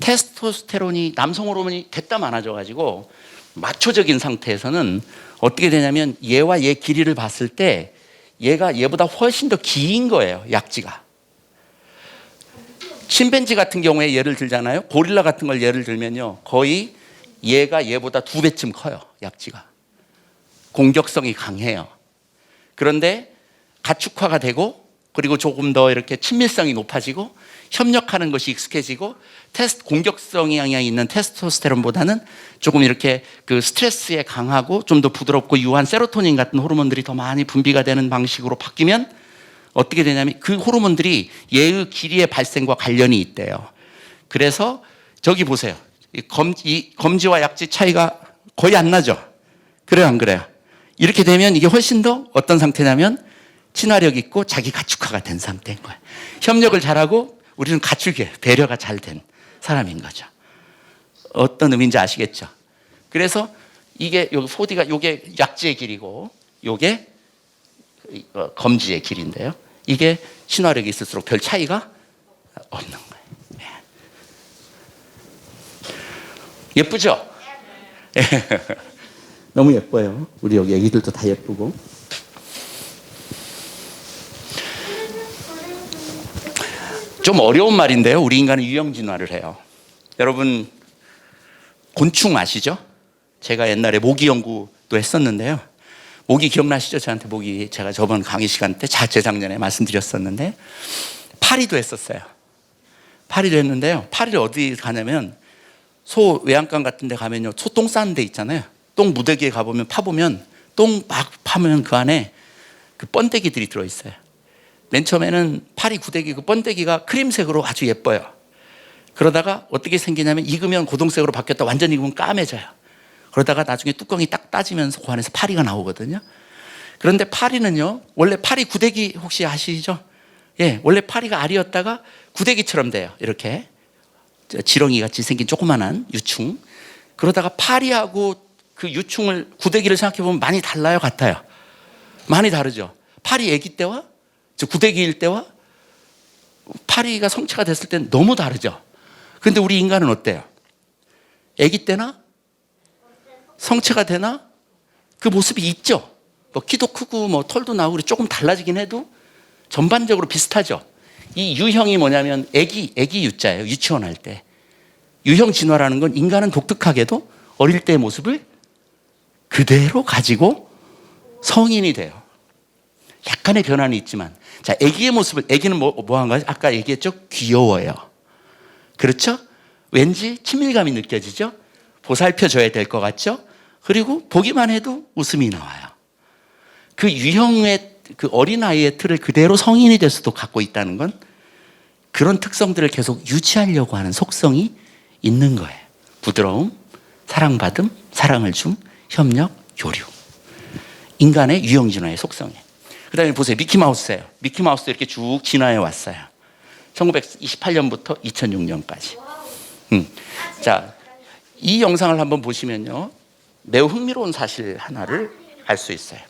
테스토스테론이 남성 호르몬이 됐다 많아져가지고 마초적인 상태에서는 어떻게 되냐면 얘와 얘 길이를 봤을 때 얘가 얘보다 훨씬 더 긴 거예요. 약지가. 침팬지 같은 경우에 예를 들잖아요. 고릴라 같은 걸 예를 들면요. 거의 얘가 얘보다 2배쯤 커요. 약지가. 공격성이 강해요. 그런데 가축화가 되고 그리고 조금 더 이렇게 친밀성이 높아지고 협력하는 것이 익숙해지고 공격성이 있는 테스토스테론보다는 조금 이렇게 그 스트레스에 강하고 좀 더 부드럽고 유한 세로토닌 같은 호르몬들이 더 많이 분비가 되는 방식으로 바뀌면 어떻게 되냐면 그 호르몬들이 얘의 길이의 발생과 관련이 있대요. 그래서 저기 보세요. 이 검지와 약지 차이가 거의 안 나죠? 그래요, 안 그래요? 이렇게 되면 이게 훨씬 더 어떤 상태냐면 친화력 있고 자기 가축화가 된 상태인 거예요. 협력을 잘하고 우리는 가축이에요. 배려가 잘 된 사람인 거죠. 어떤 의미인지 아시겠죠? 그래서 이게 여기 소디가 이게 약지의 길이고 이게 검지의 길인데요. 이게 친화력이 있을수록 별 차이가 없는 거예요. 예쁘죠? 너무 예뻐요. 우리 여기 애기들도 다 예쁘고. 좀 어려운 말인데요. 우리 인간은 유형 진화를 해요. 여러분 곤충 아시죠? 제가 옛날에 모기 연구도 했었는데요. 모기 기억나시죠? 저한테 모기 제가 저번 강의 시간 때 재작년에 말씀드렸었는데 파리도 했었어요. 파리도 했는데요. 파리를 어디 가냐면 소 외양간 같은 데 가면요. 소 똥 싸는 데 있잖아요. 똥 무더기에 가보면 파보면 똥 막 파면 그 안에 그 번데기들이 들어있어요. 맨 처음에는 파리 구데기 그 번데기가 크림색으로 아주 예뻐요. 그러다가 어떻게 생기냐면 익으면 고동색으로 바뀌었다 완전히 익으면 까매져요. 그러다가 나중에 뚜껑이 딱 따지면서 그 안에서 파리가 나오거든요. 그런데 파리는요, 원래 파리 구데기 혹시 아시죠? 예, 원래 파리가 알이었다가 구데기처럼 돼요. 이렇게 지렁이 같이 생긴 조그만한 유충. 그러다가 파리하고 그 유충을 구데기를 생각해 보면 많이 달라요, 같아요? 많이 다르죠. 파리 아기 때와 구데기일 때와 파리가 성체가 됐을 때는 너무 다르죠. 근데 우리 인간은 어때요? 아기 때나 성체가 되나 그 모습이 있죠. 뭐 키도 크고 뭐 털도 나오고 조금 달라지긴 해도 전반적으로 비슷하죠. 이 유형이 뭐냐면 아기 유자예요. 유치원 할 때. 유형 진화라는 건 인간은 독특하게도 어릴 때의 모습을 그대로 가지고 성인이 돼요. 약간의 변화는 있지만, 자, 아기의 모습을, 아기는 뭐 한 거죠? 아까 얘기했죠? 귀여워요. 그렇죠? 왠지 친밀감이 느껴지죠? 보살펴줘야 될 것 같죠? 그리고 보기만 해도 웃음이 나와요. 그 유형의 그 어린아이의 틀을 그대로 성인이 될 수도 갖고 있다는 건 그런 특성들을 계속 유지하려고 하는 속성이 있는 거예요. 부드러움, 사랑받음, 사랑을 줌, 협력, 교류. 인간의 유형 진화의 속성이에요. 그 다음에 보세요. 미키마우스예요. 미키마우스도 이렇게 쭉 진화해 왔어요. 1928년부터 2006년까지. 자, 이 영상을 한번 보시면요. 매우 흥미로운 사실 하나를 알 수 있어요.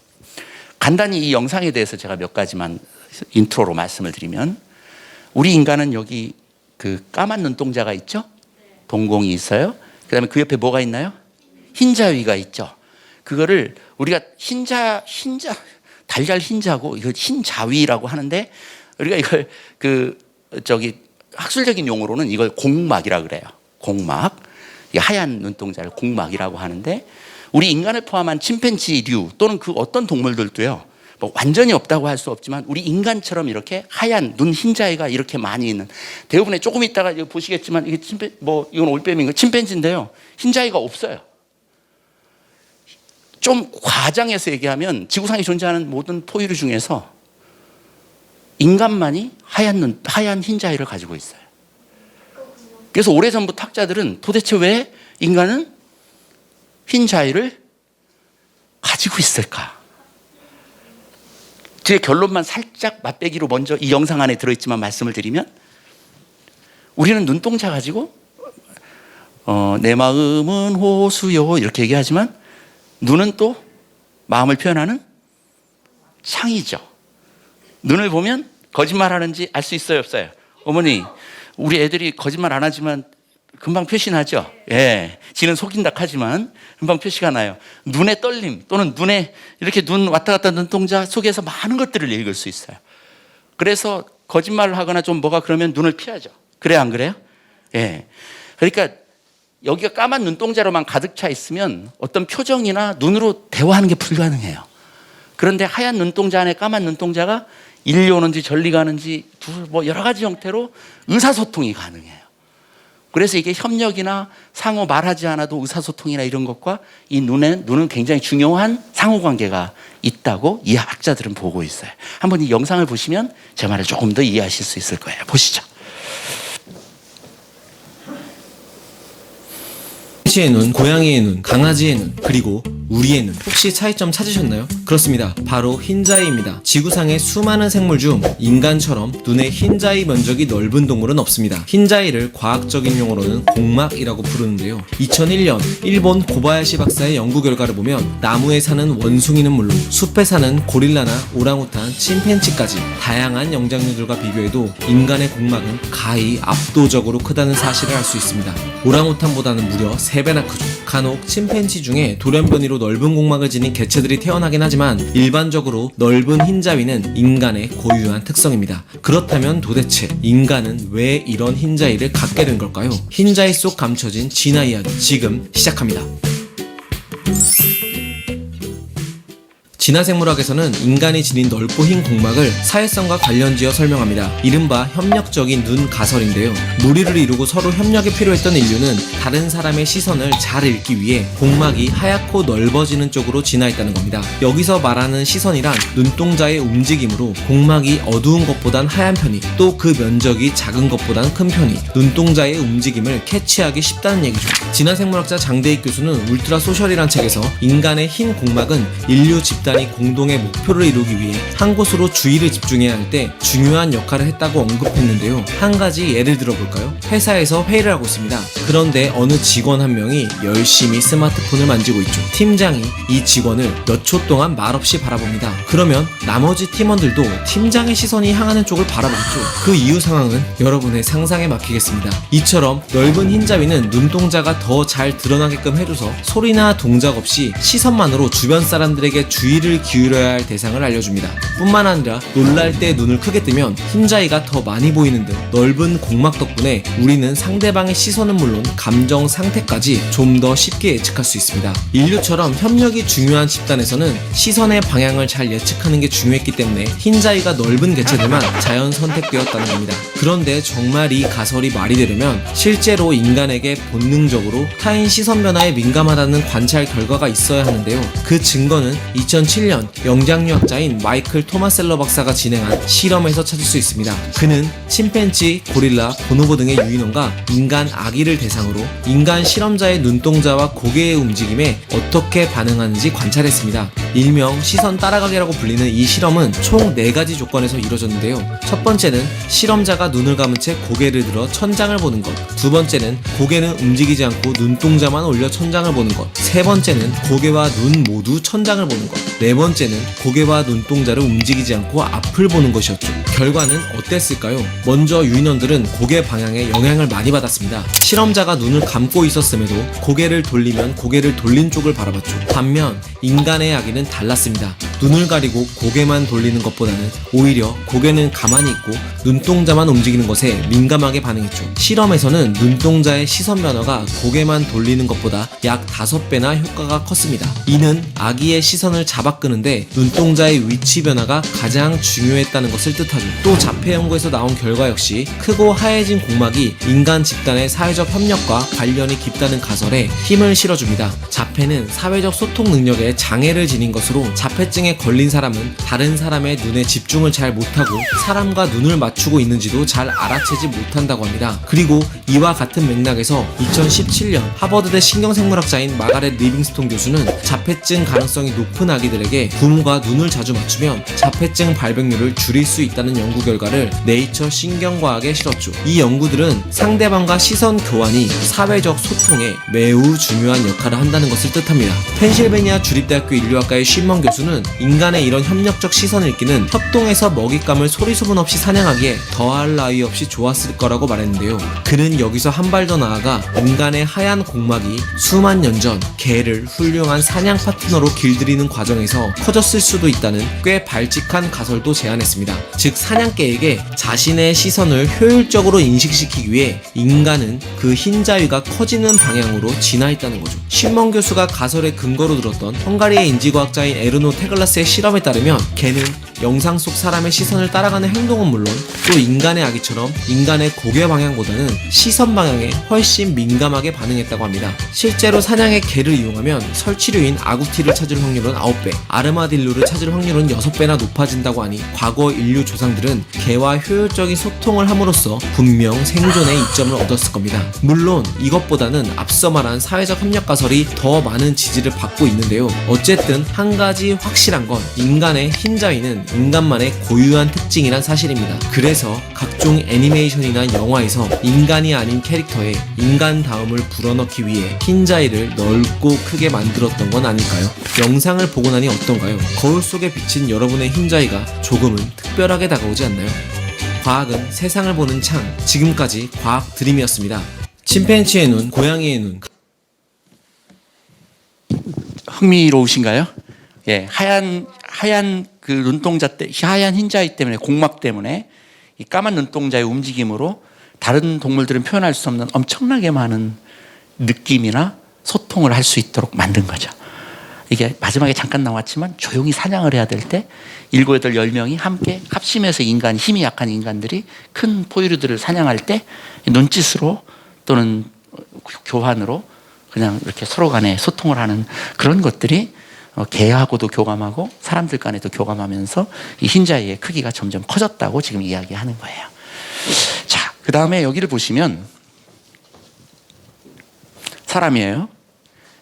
간단히 이 영상에 대해서 제가 몇 가지만 인트로로 말씀을 드리면, 우리 인간은 여기 그 까만 눈동자가 있죠? 동공이 있어요. 그 다음에 그 옆에 뭐가 있나요? 흰자위가 있죠. 그거를 우리가 달걀 흰자고 이거 흰자위라고 하는데, 우리가 이걸 학술적인 용어로는 이걸 공막이라 그래요. 공막. 이 하얀 눈동자를 공막이라고 하는데, 우리 인간을 포함한 침팬지류 또는 그 어떤 동물들도요, 뭐 완전히 없다고 할 수 없지만 우리 인간처럼 이렇게 하얀 눈 흰자위가 이렇게 많이 있는, 대부분의 조금 있다가 이거 보시겠지만 이게 이건 올빼미인가 침팬지인데요, 흰자위가 없어요. 좀 과장해서 얘기하면 지구상에 존재하는 모든 포유류 중에서 인간만이 하얀 흰자위를 가지고 있어요. 그래서 오래전부터 학자들은 도대체 왜 인간은 흰자위를 가지고 있을까? 제 결론만 살짝 맛배기로 먼저 이 영상 안에 들어있지만 말씀을 드리면, 우리는 눈동자 가지고 내 마음은 호수요 이렇게 얘기하지만, 눈은 또 마음을 표현하는 창이죠. 눈을 보면 거짓말하는지 알 수 있어요, 없어요? 어머니, 우리 애들이 거짓말 안 하지만 금방 표시나죠? 예, 지는 속인다 하지만 금방 표시가 나요. 눈의 떨림 또는 눈에 이렇게 눈 왔다 갔다 눈동자 속에서 많은 것들을 읽을 수 있어요. 그래서 거짓말을 하거나 좀 뭐가 그러면 눈을 피하죠. 그래요, 안 그래요? 예. 그러니까 여기가 까만 눈동자로만 가득 차 있으면 어떤 표정이나 눈으로 대화하는 게 불가능해요. 그런데 하얀 눈동자 안에 까만 눈동자가 일리 오는지 전리 가는지 뭐 여러 가지 형태로 의사소통이 가능해요. 그래서 이게 협력이나 상호 말하지 않아도 의사소통이나 이런 것과 이 눈은 굉장히 중요한 상호관계가 있다고 이 학자들은 보고 있어요. 한번 이 영상을 보시면 제 말을 조금 더 이해하실 수 있을 거예요. 보시죠. 시의 눈, 고양이의 눈, 강아지의 눈, 그리고 우리의 눈. 혹시 차이점 찾으셨나요? 그렇습니다. 바로 흰자위입니다. 지구상의 수많은 생물 중 인간처럼 눈의 흰자위 면적이 넓은 동물은 없습니다. 흰자위를 과학적인 용어로는 공막이라고 부르는데요. 2001년 일본 고바야시 박사의 연구 결과를 보면 나무에 사는 원숭이는 물론 숲에 사는 고릴라나 오랑우탄, 침팬지까지 다양한 영장류들과 비교해도 인간의 공막은 가히 압도적으로 크다는 사실을 알 수 있습니다. 오랑우탄보다는 무려 3배나 크죠. 간혹 침팬지 중에 돌연변이로 넓은 공막을 지닌 개체들이 태어나긴 하지만 일반적으로 넓은 흰자위는 인간의 고유한 특성입니다. 그렇다면 도대체 인간은 왜 이런 흰자위를 갖게 된 걸까요? 흰자위 속 감춰진 진화 이야기 지금 시작합니다. 진화생물학에서는 인간이 지닌 넓고 흰 공막을 사회성과 관련지어 설명합니다. 이른바 협력적인 눈 가설인데요. 무리를 이루고 서로 협력이 필요했던 인류는 다른 사람의 시선을 잘 읽기 위해 공막이 하얗고 넓어지는 쪽으로 진화했다는 겁니다. 여기서 말하는 시선이란 눈동자의 움직임으로 공막이 어두운 것보단 하얀 편이, 또 그 면적이 작은 것보단 큰 편이 눈동자의 움직임을 캐치하기 쉽다는 얘기죠. 진화생물학자 장대익 교수는 울트라 소셜이란 책에서 인간의 흰 공막은 인류 집단이 공동의 목표를 이루기 위해 한 곳으로 주의를 집중해야 할 때 중요한 역할을 했다고 언급했는데요. 한 가지 예를 들어볼까요? 회사에서 회의를 하고 있습니다. 그런데 어느 직원 한 명이 열심히 스마트폰을 만지고 있죠. 팀장이 이 직원을 몇 초 동안 말없이 바라봅니다. 그러면 나머지 팀원들도 팀장의 시선이 향하는 쪽을 바라보죠. 그 이유 상황은 여러분의 상상에 맡기겠습니다. 이처럼 넓은 흰자위는 눈동자가 더 잘 드러나게끔 해줘서 소리나 동작 없이 시선만으로 주변 사람들에게 주의를 기울여야 할 대상을 알려줍니다. 뿐만 아니라 놀랄 때 눈을 크게 뜨면 흰자위가 더 많이 보이는 등 넓은 공막 덕분에 우리는 상대방의 시선은 물론 감정 상태까지 좀 더 쉽게 예측할 수 있습니다. 인류처럼 협력이 중요한 집단에서는 시선의 방향을 잘 예측하는 게 중요했기 때문에 흰자위가 넓은 개체들만 자연 선택되었다는 겁니다. 그런데 정말 이 가설이 말이 되려면 실제로 인간에게 본능적으로 타인 시선 변화에 민감하다는 관찰 결과가 있어야 하는데요. 그 증거는 2007년 2017년 영장류학자인 마이클 토마셀러 박사가 진행한 실험에서 찾을 수 있습니다. 그는 침팬지, 고릴라, 보노보 등의 유인원과 인간 아기를 대상으로 인간 실험자의 눈동자와 고개의 움직임에 어떻게 반응하는지 관찰했습니다. 일명 시선 따라가기라고 불리는 이 실험은 총 4가지 조건에서 이루어졌는데요. 첫 번째는 실험자가 눈을 감은 채 고개를 들어 천장을 보는 것. 두 번째는 고개는 움직이지 않고 눈동자만 올려 천장을 보는 것. 세 번째는 고개와 눈 모두 천장을 보는 것. 네 번째는 고개와 눈동자를 움직이지 않고 앞을 보는 것이었죠. 결과는 어땠을까요? 먼저 유인원들은 고개 방향에 영향을 많이 받았습니다. 실험자가 눈을 감고 있었음에도 고개를 돌리면 고개를 돌린 쪽을 바라봤죠. 반면 인간의 아기는 달랐습니다. 눈을 가리고 고개만 돌리는 것보다는 오히려 고개는 가만히 있고 눈동자만 움직이는 것에 민감하게 반응했죠. 실험에서는 눈동자의 시선 변화가 고개만 돌리는 것보다 약 5배나 효과가 컸습니다. 이는 아기의 시선을 잡아 끄는데 눈동자의 위치 변화가 가장 중요했다는 것을 뜻하죠. 또 자폐 연구에서 나온 결과 역시 크고 하얘진 공막이 인간 집단의 사회적 협력과 관련이 깊다는 가설에 힘을 실어줍니다. 자폐는 사회적 소통 능력에 장애를 지닌 것으로 자폐증에 걸린 사람은 다른 사람의 눈에 집중을 잘 못하고 사람과 눈을 맞추고 있는지도 잘 알아채지 못한다고 합니다. 그리고 이와 같은 맥락에서 2017년 하버드대 신경생물학자인 마가렛 리빙스톤 교수는 자폐증 가능성이 높은 아기들에게 부모가 눈을 자주 맞추면 자폐증 발병률을 줄일 수 있다는 연구 결과를 네이처 신경과학에 실었죠. 이 연구들은 상대방과 시선 교환이 사회적 소통에 매우 중요한 역할을 한다는 것을 뜻합니다. 펜실베니아 주립대학교 인류학과의 쉰먼 교수는 인간의 이런 협력적 시선 읽기는 협동에서 먹잇감을 소리소문 없이 사냥하기에 더할 나위 없이 좋았을 거라고 말했는데요. 그는 여기서 한 발 더 나아가 인간의 하얀 공막이 수만 년 전 개를 훌륭한 사냥 파트너로 길들이는 과정에서 커졌을 수도 있다는 꽤 발칙한 가설도 제안했습니다. 즉 사냥개에게 자신의 시선을 효율적으로 인식시키기 위해 인간은 그 흰자위가 커지는 방향으로 진화했다는 거죠. 쉰먼 교수가 가설의 근거로 들었던 헝가리의 인지과학자인 에르노 테글라스의 실험에 따르면 개는 영상 속 사람의 시선을 따라가는 행동은 물론 또 인간의 아기처럼 인간의 고개 방향보다는 시선 방향에 훨씬 민감하게 반응했다고 합니다. 실제로 사냥의 개를 이용하면 설치류인 아구티를 찾을 확률은 9배, 아르마딜로를 찾을 확률은 6배나 높아진다고 하니 과거 인류 조상들은 개와 효율적인 소통을 함으로써 분명 생존의 이점을 얻었을 겁니다. 물론 이것보다는 앞서 말한 사회적 협력 가설이 더 많은 지지를 받고 있는데요. 어쨌든 한 가지 확실한 건 인간의 흰자위는 인간만의 고유한 특징이란 사실입니다. 그래서 각종 애니메이션이나 영화에서 인간이 아닌 캐릭터에 인간다움을 불어넣기 위해 흰자위를 넓고 크게 만들었던 건 아닐까요? 영상을 보고 나니 어떤가요? 거울 속에 비친 여러분의 흰자위가 조금은 특별하게 다가오지 않나요? 과학은 세상을 보는 창. 지금까지 과학 드림이었습니다. 침팬지의 눈, 고양이의 눈. 흥미로우신가요? 예, 하얀 그 눈동자 하얀 흰자위 때문에 공막 때문에 이 까만 눈동자의 움직임으로 다른 동물들은 표현할 수 없는 엄청나게 많은 느낌이나 소통을 할 수 있도록 만든 거죠. 이게 마지막에 잠깐 나왔지만 조용히 사냥을 해야 될 때 7, 8, 10명이 함께 합심해서 힘이 약한 인간들이 큰 포유류들을 사냥할 때 눈짓으로 또는 교환으로 그냥 이렇게 서로 간에 소통을 하는 그런 것들이 개하고도 교감하고 사람들 간에도 교감하면서 이 흰자위의 크기가 점점 커졌다고 지금 이야기하는 거예요. 자, 그 다음에 여기를 보시면 사람이에요.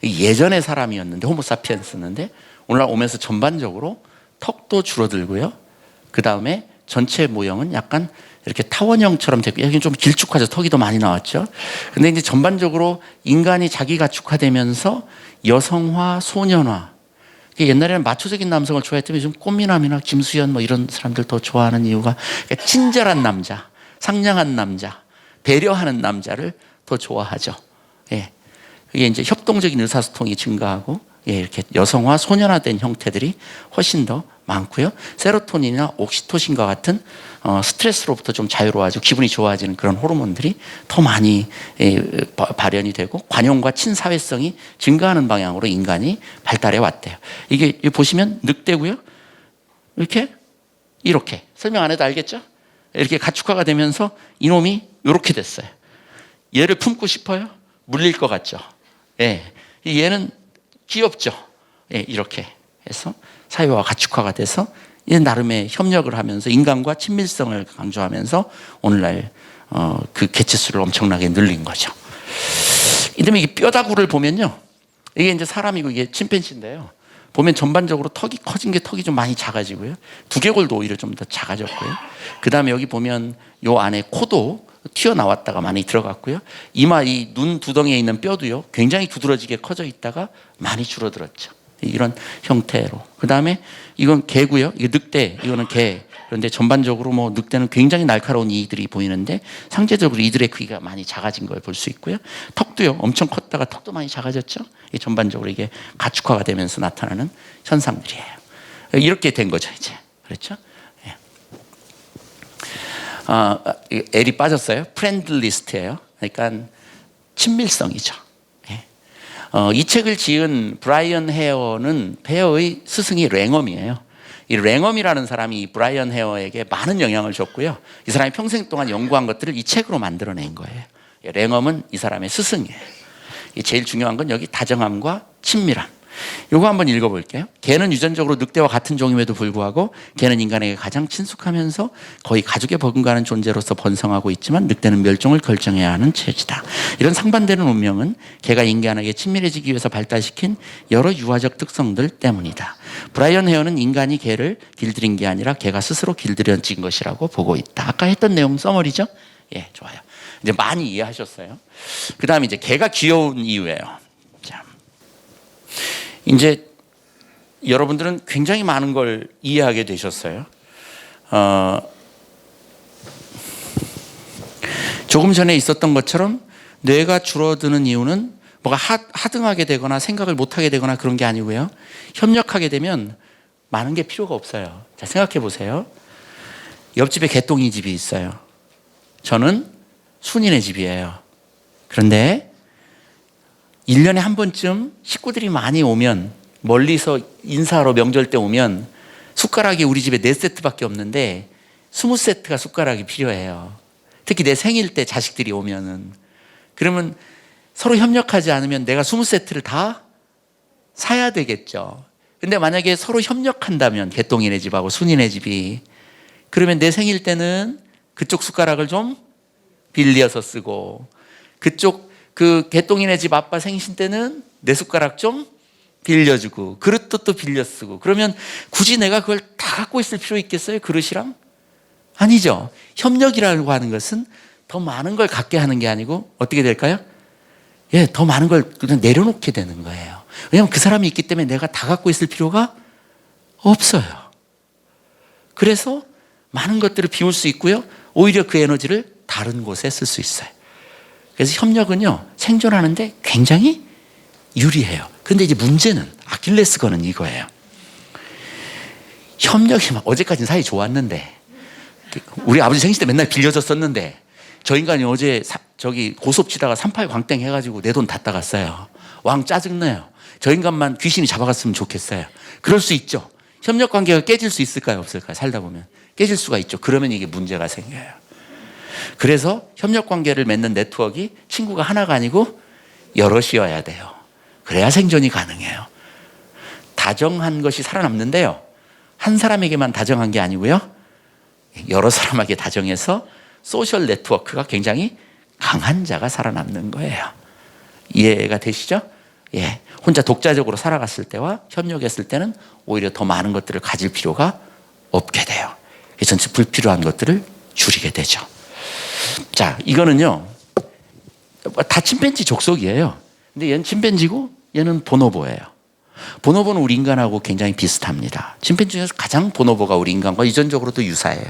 예전의 사람이었는데 호모사피엔스였는데 오늘날 오면서 전반적으로 턱도 줄어들고요. 그 다음에 전체 모형은 약간 이렇게 타원형처럼 되고 여기 좀 길쭉하죠. 턱이 더 많이 나왔죠. 근데 이제 전반적으로 인간이 자기 가축화되면서 여성화, 소년화. 옛날에는 마초적인 남성을 좋아했더니 요즘 꽃미남이나 김수현 뭐 이런 사람들 더 좋아하는 이유가 그러니까 친절한 남자, 상냥한 남자, 배려하는 남자를 더 좋아하죠. 예. 이게 이제 협동적인 의사소통이 증가하고 예, 이렇게 여성화, 소년화된 형태들이 훨씬 더 많고요. 세로토닌이나 옥시토신과 같은 스트레스로부터 좀 자유로워지고 기분이 좋아지는 그런 호르몬들이 더 많이 발현이 되고 관용과 친사회성이 증가하는 방향으로 인간이 발달해 왔대요. 이게 보시면 늑대고요. 이렇게 설명 안 해도 알겠죠? 이렇게 가축화가 되면서 이놈이 이렇게 됐어요. 얘를 품고 싶어요? 물릴 것 같죠? 예. 얘는 귀엽죠? 예, 이렇게. 해서 사회화 가축화가 돼서 이제 나름의 협력을 하면서 인간과 친밀성을 강조하면서 오늘날 그 개체수를 엄청나게 늘린 거죠. 이다음에 이게 뼈다구를 보면요, 이게 이제 사람이고 이게 침팬지인데요. 보면 전반적으로 턱이 커진 게 턱이 좀 많이 작아지고요. 두개골도 오히려 좀 더 작아졌고요. 그 다음에 여기 보면 요 안에 코도 튀어나왔다가 많이 들어갔고요. 이마 이 눈 두덩이에 있는 뼈도요, 굉장히 두드러지게 커져 있다가 많이 줄어들었죠. 이런 형태로. 그 다음에 이건 개고요. 이게 늑대, 이거는 개. 그런데 전반적으로 뭐 늑대는 굉장히 날카로운 이들이 보이는데 상대적으로 이들의 크기가 많이 작아진 걸 볼 수 있고요. 턱도요, 엄청 컸다가 턱도 많이 작아졌죠. 이게 전반적으로 이게 가축화가 되면서 나타나는 현상들이에요. 이렇게 된 거죠, 이제. 그렇죠? 예. L이 빠졌어요. 프렌들리스트예요. 그러니까 친밀성이죠. 예. 이 책을 지은 브라이언 헤어의 스승이 랭엄이에요. 이 랭엄이라는 사람이 브라이언 헤어에게 많은 영향을 줬고요. 이 사람이 평생 동안 연구한 것들을 이 책으로 만들어낸 거예요. 랭엄은 이 사람의 스승이에요. 제일 중요한 건 여기 다정함과 친밀함. 이거 한번 읽어볼게요. 개는 유전적으로 늑대와 같은 종임에도 불구하고 개는 인간에게 가장 친숙하면서 거의 가족에 버금가는 존재로서 번성하고 있지만 늑대는 멸종을 결정해야 하는 체질이다. 이런 상반되는 운명은 개가 인간에게 친밀해지기 위해서 발달시킨 여러 유아적 특성들 때문이다. 브라이언 헤어는 인간이 개를 길들인 게 아니라 개가 스스로 길들여진 것이라고 보고 있다. 아까 했던 내용 써머리죠? 예, 좋아요. 이제 많이 이해하셨어요. 그 다음에 이제 개가 귀여운 이유예요. 자, 이제 여러분들은 굉장히 많은 걸 이해하게 되셨어요. 조금 전에 있었던 것처럼 뇌가 줄어드는 이유는 뭐가 하등하게 되거나 생각을 못하게 되거나 그런 게 아니고요. 협력하게 되면 많은 게 필요가 없어요. 자, 생각해 보세요. 옆집에 개똥이 집이 있어요. 저는 순이네 집이에요. 그런데 1년에 한 번쯤 식구들이 많이 오면, 멀리서 인사하러 명절 때 오면 숟가락이 우리 집에 4세트밖에 없는데 20세트가 숟가락이 필요해요. 특히 내 생일 때 자식들이 오면은. 그러면 서로 협력하지 않으면 내가 20세트를 다 사야 되겠죠. 근데 만약에 서로 협력한다면, 개똥이네 집하고 순이네 집이, 그러면 내 생일 때는 그쪽 숟가락을 좀 빌려서 쓰고, 그쪽 그 개똥이네 집 아빠 생신 때는 내 숟가락 좀 빌려주고, 그릇도 또 빌려 쓰고. 그러면 굳이 내가 그걸 다 갖고 있을 필요 있겠어요? 그릇이랑? 아니죠. 협력이라고 하는 것은 더 많은 걸 갖게 하는 게 아니고 어떻게 될까요? 예, 더 많은 걸 그냥 내려놓게 되는 거예요. 왜냐하면 그 사람이 있기 때문에 내가 다 갖고 있을 필요가 없어요. 그래서 많은 것들을 비울 수 있고요. 오히려 그 에너지를 다른 곳에 쓸 수 있어요. 그래서 협력은요, 생존하는데 굉장히 유리해요. 그런데 이제 문제는, 아킬레스건은 이거예요. 협력이 막 어제까지는 사이 좋았는데, 우리 아버지 생신 때 맨날 빌려줬었는데, 저 인간이 어제 저기 고속 치다가 38 광땡 해가지고 내 돈 다 따갔어요. 왕 짜증나요. 저 인간만 귀신이 잡아갔으면 좋겠어요. 그럴 수 있죠. 협력 관계가 깨질 수 있을까요? 없을까요? 살다 보면. 깨질 수가 있죠. 그러면 이게 문제가 생겨요. 그래서 협력 관계를 맺는 네트워크가 친구가 하나가 아니고 여럿이어야 돼요. 그래야 생존이 가능해요. 다정한 것이 살아남는데요, 한 사람에게만 다정한 게 아니고요, 여러 사람에게 다정해서 소셜 네트워크가 굉장히 강한 자가 살아남는 거예요. 이해가 되시죠? 예. 혼자 독자적으로 살아갔을 때와 협력했을 때는 오히려 더 많은 것들을 가질 필요가 없게 돼요. 그래서 불필요한 것들을 줄이게 되죠. 자, 이거는요, 다 침팬지 족속이에요. 근데 얘는 침팬지고 얘는 보노보예요. 보노보는 우리 인간하고 굉장히 비슷합니다. 침팬지 중에서 가장 보노보가 우리 인간과 유전적으로도 유사해요.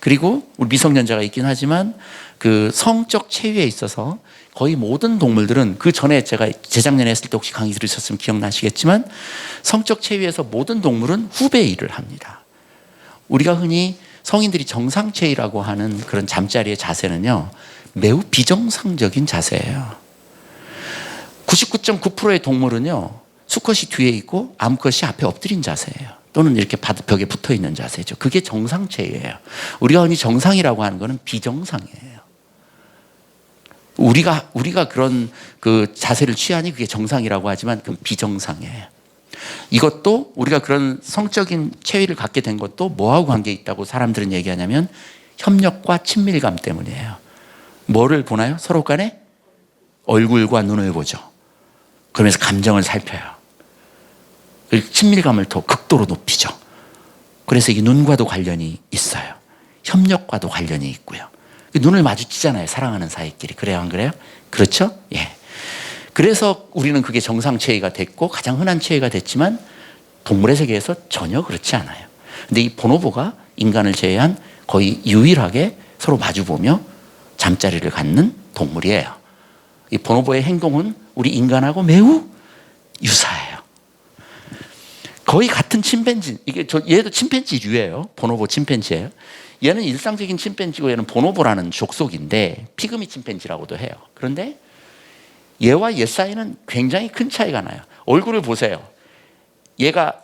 그리고 우리 미성년자가 있긴 하지만 그 성적 체위에 있어서 거의 모든 동물들은, 그 전에 제가 재작년에 했을 때 혹시 강의 들으셨으면 기억나시겠지만, 성적 체위에서 모든 동물은 후배 일을 합니다. 우리가 흔히 성인들이 정상체위라고 하는 그런 잠자리의 자세는요, 매우 비정상적인 자세예요. 99.9%의 동물은요, 수컷이 뒤에 있고 암컷이 앞에 엎드린 자세예요. 또는 이렇게 벽에 붙어 있는 자세죠. 그게 정상체위예요. 우리가 흔히 정상이라고 하는 것은 비정상이에요. 우리가 그런 그 자세를 취하니 그게 정상이라고 하지만 그건 비정상이에요. 이것도 우리가 그런 성적인 체위를 갖게 된 것도 뭐하고 관계 있다고 사람들은 얘기하냐면 협력과 친밀감 때문이에요. 뭐를 보나요? 서로 간에 얼굴과 눈을 보죠. 그러면서 감정을 살펴요. 친밀감을 더 극도로 높이죠. 그래서 이게 눈과도 관련이 있어요. 협력과도 관련이 있고요. 눈을 마주치잖아요. 사랑하는 사이끼리. 그래요, 안 그래요? 그렇죠? 예. 그래서 우리는 그게 정상 체위가 됐고 가장 흔한 체위가 됐지만 동물의 세계에서 전혀 그렇지 않아요. 근데 이 보노보가 인간을 제외한 거의 유일하게 서로 마주보며 잠자리를 갖는 동물이에요. 이 보노보의 행동은 우리 인간하고 매우 유사해요. 거의 같은 침팬지, 얘도 침팬지류예요. 보노보 침팬지예요. 얘는 일상적인 침팬지고 얘는 보노보라는 족속인데 피그미 침팬지라고도 해요. 그런데 얘와 얘 사이는 굉장히 큰 차이가 나요. 얼굴을 보세요. 얘가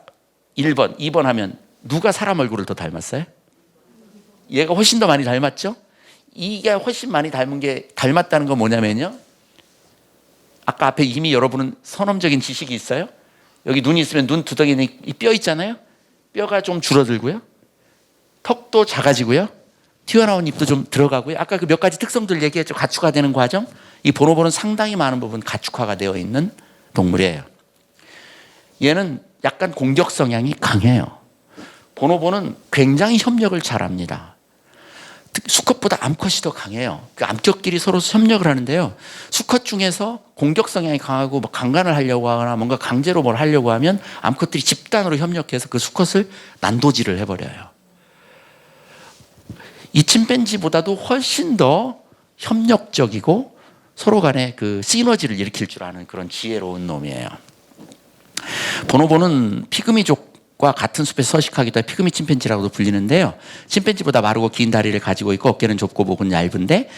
1번, 2번 하면 누가 사람 얼굴을 더 닮았어요? 얘가 훨씬 더 많이 닮았죠? 이게 훨씬 많이 닮았다는 건 뭐냐면요. 아까 앞에 이미 여러분은 선험적인 지식이 있어요. 여기 눈이 있으면 눈 두덩이는 이 뼈 있잖아요. 뼈가 좀 줄어들고요. 턱도 작아지고요. 튀어나온 입도 좀 들어가고요. 아까 그 몇 가지 특성들 얘기했죠. 가축화되는 과정. 이 보노보는 상당히 많은 부분 가축화가 되어 있는 동물이에요. 얘는 약간 공격 성향이 강해요. 보노보는 굉장히 협력을 잘합니다. 수컷보다 암컷이 더 강해요. 그 암컷끼리 서로 협력을 하는데요. 수컷 중에서 공격 성향이 강하고 뭐 강간을 하려고 하거나 뭔가 강제로 뭘 하려고 하면 암컷들이 집단으로 협력해서 그 수컷을 난도질을 해버려요. 이 침팬지보다도 훨씬 더 협력적이고 서로 간에 그 시너지를 일으킬 줄 아는 그런 지혜로운 놈이에요. 보노보는 피그미족과 같은 숲에 서식하기도 해 피그미 침팬지라고도 불리는데요. 침팬지보다 마르고 긴 다리를 가지고 있고 어깨는 좁고 목은 얇은데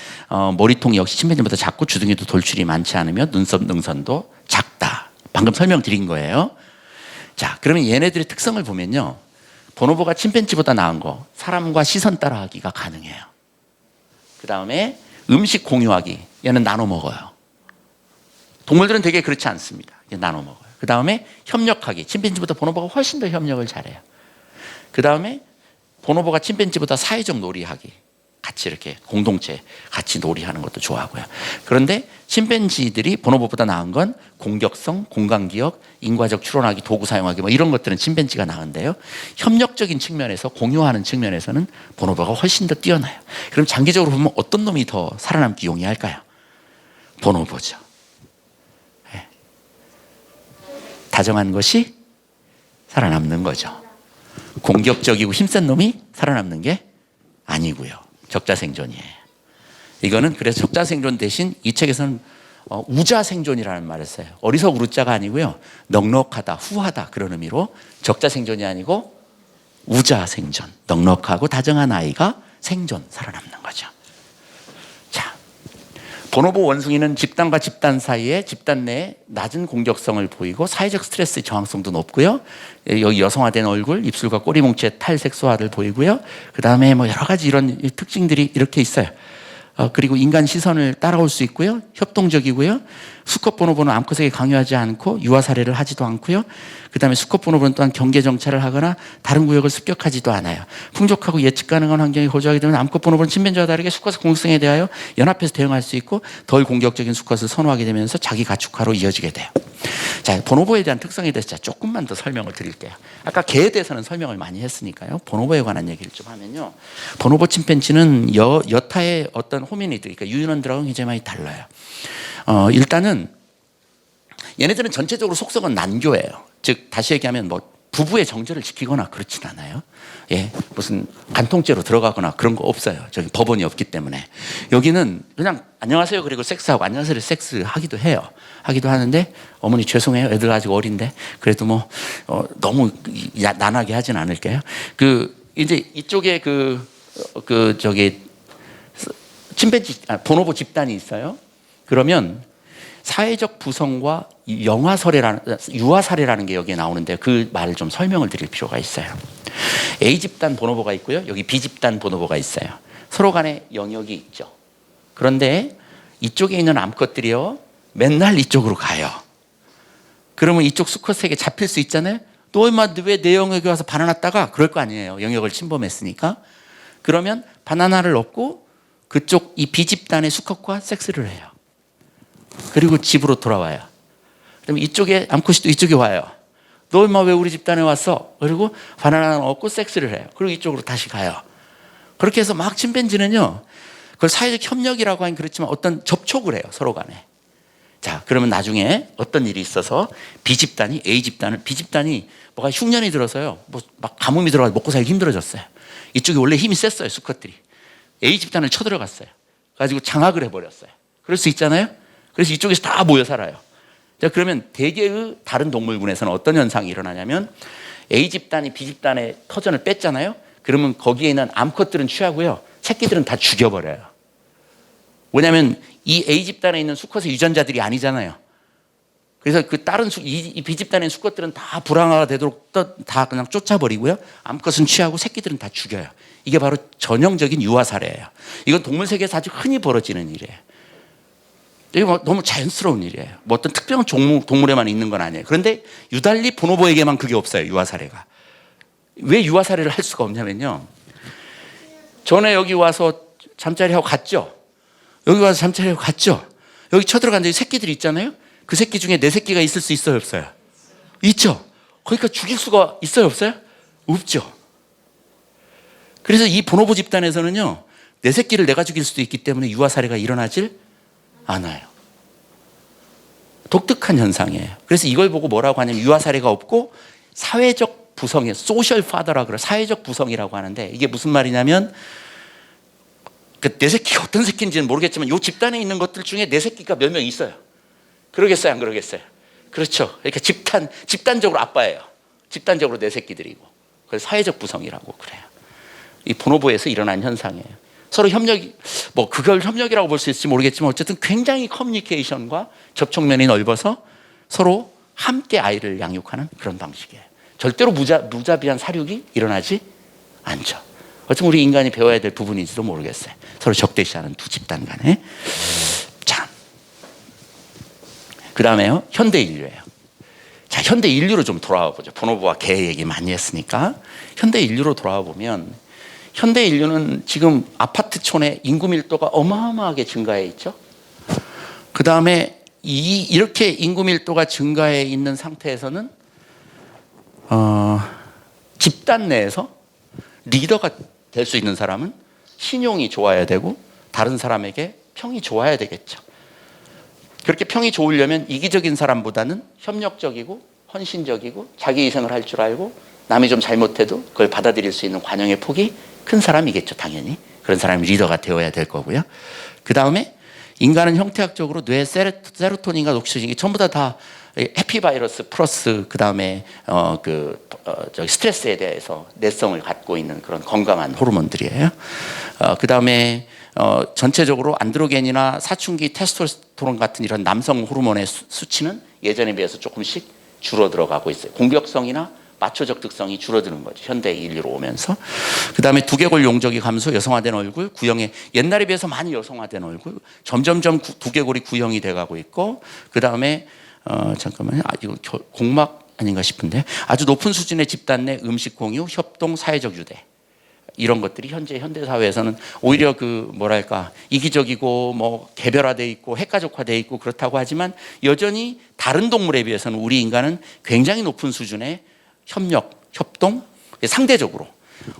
머리통이 역시 침팬지보다 작고 주둥이도 돌출이 많지 않으며 눈썹 능선도 작다. 방금 설명드린 거예요. 자, 그러면 얘네들의 특성을 보면요. 보노보가 침팬지보다 나은 거 사람과 시선 따라하기가 가능해요. 그 다음에 음식 공유하기 얘는 나눠 먹어요. 동물들은 되게 그렇지 않습니다. 나눠 먹어요. 그 다음에 협력하기 침팬지보다 보노보가 훨씬 더 협력을 잘해요. 그 다음에 보노보가 침팬지보다 사회적 놀이하기 같이 이렇게 공동체 같이 놀이하는 것도 좋아하고요. 그런데 침팬지들이 보노보보다 나은 건 공격성, 공간기억, 인과적 추론하기, 도구 사용하기 뭐 이런 것들은 침팬지가 나은데요. 협력적인 측면에서 공유하는 측면에서는 보노보가 훨씬 더 뛰어나요. 그럼 장기적으로 보면 어떤 놈이 더 살아남기 용이할까요? 보노보죠. 네. 다정한 것이 살아남는 거죠. 공격적이고 힘센 놈이 살아남는 게 아니고요. 적자생존이에요. 이거는 그래서 적자생존 대신 이 책에서는 우자생존이라는 말을 써요. 어리석을 우자가 아니고요. 넉넉하다, 후하다 그런 의미로 적자생존이 아니고 우자생존. 넉넉하고 다정한 아이가 생존, 살아남는 거죠. 자, 보노보 원숭이는 집단과 집단 사이에 집단 내에 낮은 공격성을 보이고 사회적 스트레스 저항성도 높고요. 여기 여성화된 얼굴, 입술과 꼬리 뭉치의 탈색소화를 보이고요. 그 다음에 뭐 여러 가지 이런 특징들이 이렇게 있어요. 그리고 인간 시선을 따라올 수 있고요. 협동적이고요. 수컷 보노보는 암컷에게 강요하지 않고 유아 살해를 하지도 않고요. 그 다음에 수컷 보노보는 또한 경계 정찰을 하거나 다른 구역을 습격하지도 않아요. 풍족하고 예측 가능한 환경에 거주하게 되면 암컷 보노보는 침팬지와 다르게 수컷의 공격성에 대하여 연합해서 대응할 수 있고 덜 공격적인 수컷을 선호하게 되면서 자기 가축화로 이어지게 돼요. 자, 보노보에 대한 특성에 대해서 조금만 더 설명을 드릴게요. 아까 개에 대해서는 설명을 많이 했으니까요. 보노보에 관한 얘기를 좀 하면요. 보노보 침팬지는 여타의 어떤 호미니드, 그러니까 유인원들하고는 굉장히 많이 달라요. 일단은 얘네들은 전체적으로 속성은 난교예요. 즉 다시 얘기하면 뭐 부부의 정절을 지키거나 그렇진 않아요. 예, 무슨 간통죄로 들어가거나 그런 거 없어요. 저기 법원이 없기 때문에. 여기는 그냥 안녕하세요 그리고 섹스하고 안녕하세요 섹스 하기도 해요. 하기도 하는데 어머니 죄송해요. 애들 아직 어린데 그래도 뭐 너무 난하게 하진 않을게요. 이제 이쪽에 저기 침팬지 보노보 집단이 있어요. 그러면 사회적 부성과 유아 사례라는 게 여기에 나오는데 그 말을 좀 설명을 드릴 필요가 있어요. A 집단 보노보가 있고요. 여기 B 집단 보노보가 있어요. 서로 간에 영역이 있죠. 그런데 이쪽에 있는 암컷들이요. 맨날 이쪽으로 가요. 그러면 이쪽 수컷에게 잡힐 수 있잖아요. 너 인마 왜 내 영역에 와서 바나나 따가? 그럴 거 아니에요. 영역을 침범했으니까. 그러면 바나나를 얻고 그쪽 이 B집단의 수컷과 섹스를 해요. 그리고 집으로 돌아와요. 그럼 이쪽에 암컷이 또 이쪽에 와요. 너 인마 왜 우리 집단에 왔어? 그리고 바나나를 얻고 섹스를 해요. 그리고 이쪽으로 다시 가요. 그렇게 해서 막 침팬지는요, 그걸 사회적 협력이라고 하긴 그렇지만 어떤 접촉을 해요, 서로 간에. 자, 그러면 나중에 어떤 일이 있어서 B집단이 A집단을, B집단이 뭐가 흉년이 들어서요, 뭐 막 가뭄이 들어가서 먹고 살기 힘들어졌어요. 이쪽이 원래 힘이 셌어요, 수컷들이. A집단을 쳐들어갔어요. 가지고 장악을 해버렸어요. 그럴 수 있잖아요? 그래서 이쪽에서 다 모여 살아요. 자, 그러면 대개의 다른 동물군에서는 어떤 현상이 일어나냐면 A집단이 B집단의 터전을 뺐잖아요? 그러면 거기에 있는 암컷들은 취하고요, 새끼들은 다 죽여버려요. 왜냐하면 이 A집단에 있는 수컷의 유전자들이 아니잖아요. 그래서 그 다른 이 B집단의 수컷들은 다 불황화가 되도록 다 그냥 쫓아버리고요, 암컷은 취하고 새끼들은 다 죽여요. 이게 바로 전형적인 유아 사례예요. 이건 동물 세계에서 아주 흔히 벌어지는 일이에요. 이게 뭐 너무 자연스러운 일이에요. 뭐 어떤 특별한 종목 동물에만 있는 건 아니에요. 그런데 유달리 보노보에게만 그게 없어요, 유아 사례가. 왜 유아 사례를 할 수가 없냐면요, 전에 여기 와서 잠자리하고 갔죠. 여기 와서 잠자리하고 갔죠. 여기 쳐들어간 새끼들이 있잖아요. 그 새끼 중에 내 새끼가 있을 수 있어요, 없어요? 있죠. 그러니까 죽일 수가 있어요, 없어요? 없죠. 그래서 이 보노보 집단에서는요, 내 새끼를 내가 죽일 수도 있기 때문에 유아 사례가 일어나질 않아요. 독특한 현상이에요. 그래서 이걸 보고 뭐라고 하냐면 유아 사례가 없고 사회적 부성이에요. 소셜 파더라 그래. 사회적 부성이라고 하는데, 이게 무슨 말이냐면 내 새끼가 어떤 새끼인지는 모르겠지만 이 집단에 있는 것들 중에 내 새끼가 몇 명 있어요. 그러겠어요, 안 그러겠어요? 그렇죠. 그러니까 집단적으로 아빠예요. 집단적으로 내 새끼들이고. 그래서 사회적 부성이라고 그래요. 이 보노보에서 일어난 현상이에요. 서로 협력이, 뭐 그걸 협력이라고 볼 수 있을지 모르겠지만 어쨌든 굉장히 커뮤니케이션과 접촉면이 넓어서 서로 함께 아이를 양육하는 그런 방식이에요. 절대로 무자비한 사육이 일어나지 않죠. 어쩌면 우리 인간이 배워야 될 부분인지도 모르겠어요. 서로 적대시하는 두 집단 간에. 자, 그 다음에요, 현대 인류예요. 자, 현대 인류로 좀 돌아와 보죠. 보노보와 개 얘기 많이 했으니까 현대 인류로 돌아와 보면, 현대 인류는 지금 아파트촌의 인구 밀도가 어마어마하게 증가해 있죠. 그 다음에 이렇게 인구 밀도가 증가해 있는 상태에서는 집단 내에서 리더가 될 수 있는 사람은 신용이 좋아야 되고 다른 사람에게 평이 좋아야 되겠죠. 그렇게 평이 좋으려면 이기적인 사람보다는 협력적이고 헌신적이고 자기 희생을 할 줄 알고 남이 좀 잘못해도 그걸 받아들일 수 있는 관용의 폭이 큰 사람이겠죠, 당연히. 그런 사람이 리더가 되어야 될 거고요. 그 다음에 인간은 형태학적으로 뇌 세로토닌과 녹시신이 전부 다 해피바이러스 플러스 그 다음에 스트레스에 대해서 내성을 갖고 있는 그런 건강한 호르몬들이에요. 그 다음에 전체적으로 안드로겐이나 사춘기 테스토스테론 같은 이런 남성 호르몬의 수치는 예전에 비해서 조금씩 줄어들어가고 있어요. 공격성이나 마초적 특성이 줄어드는 거죠, 현대 인류로 오면서. 그 다음에 두개골 용적이 감소, 여성화된 얼굴, 구형의 옛날에 비해서 많이 여성화된 얼굴, 점점점 두개골이 구형이 돼가고 있고, 그 다음에 잠깐만요, 이거 공막 아닌가 싶은데, 아주 높은 수준의 집단 내 음식 공유, 협동, 사회적 유대, 이런 것들이 현재 현대 사회에서는 오히려 이기적이고 뭐 개별화돼 있고 핵가족화돼 있고 그렇다고 하지만 여전히 다른 동물에 비해서는 우리 인간은 굉장히 높은 수준의 협력, 협동, 상대적으로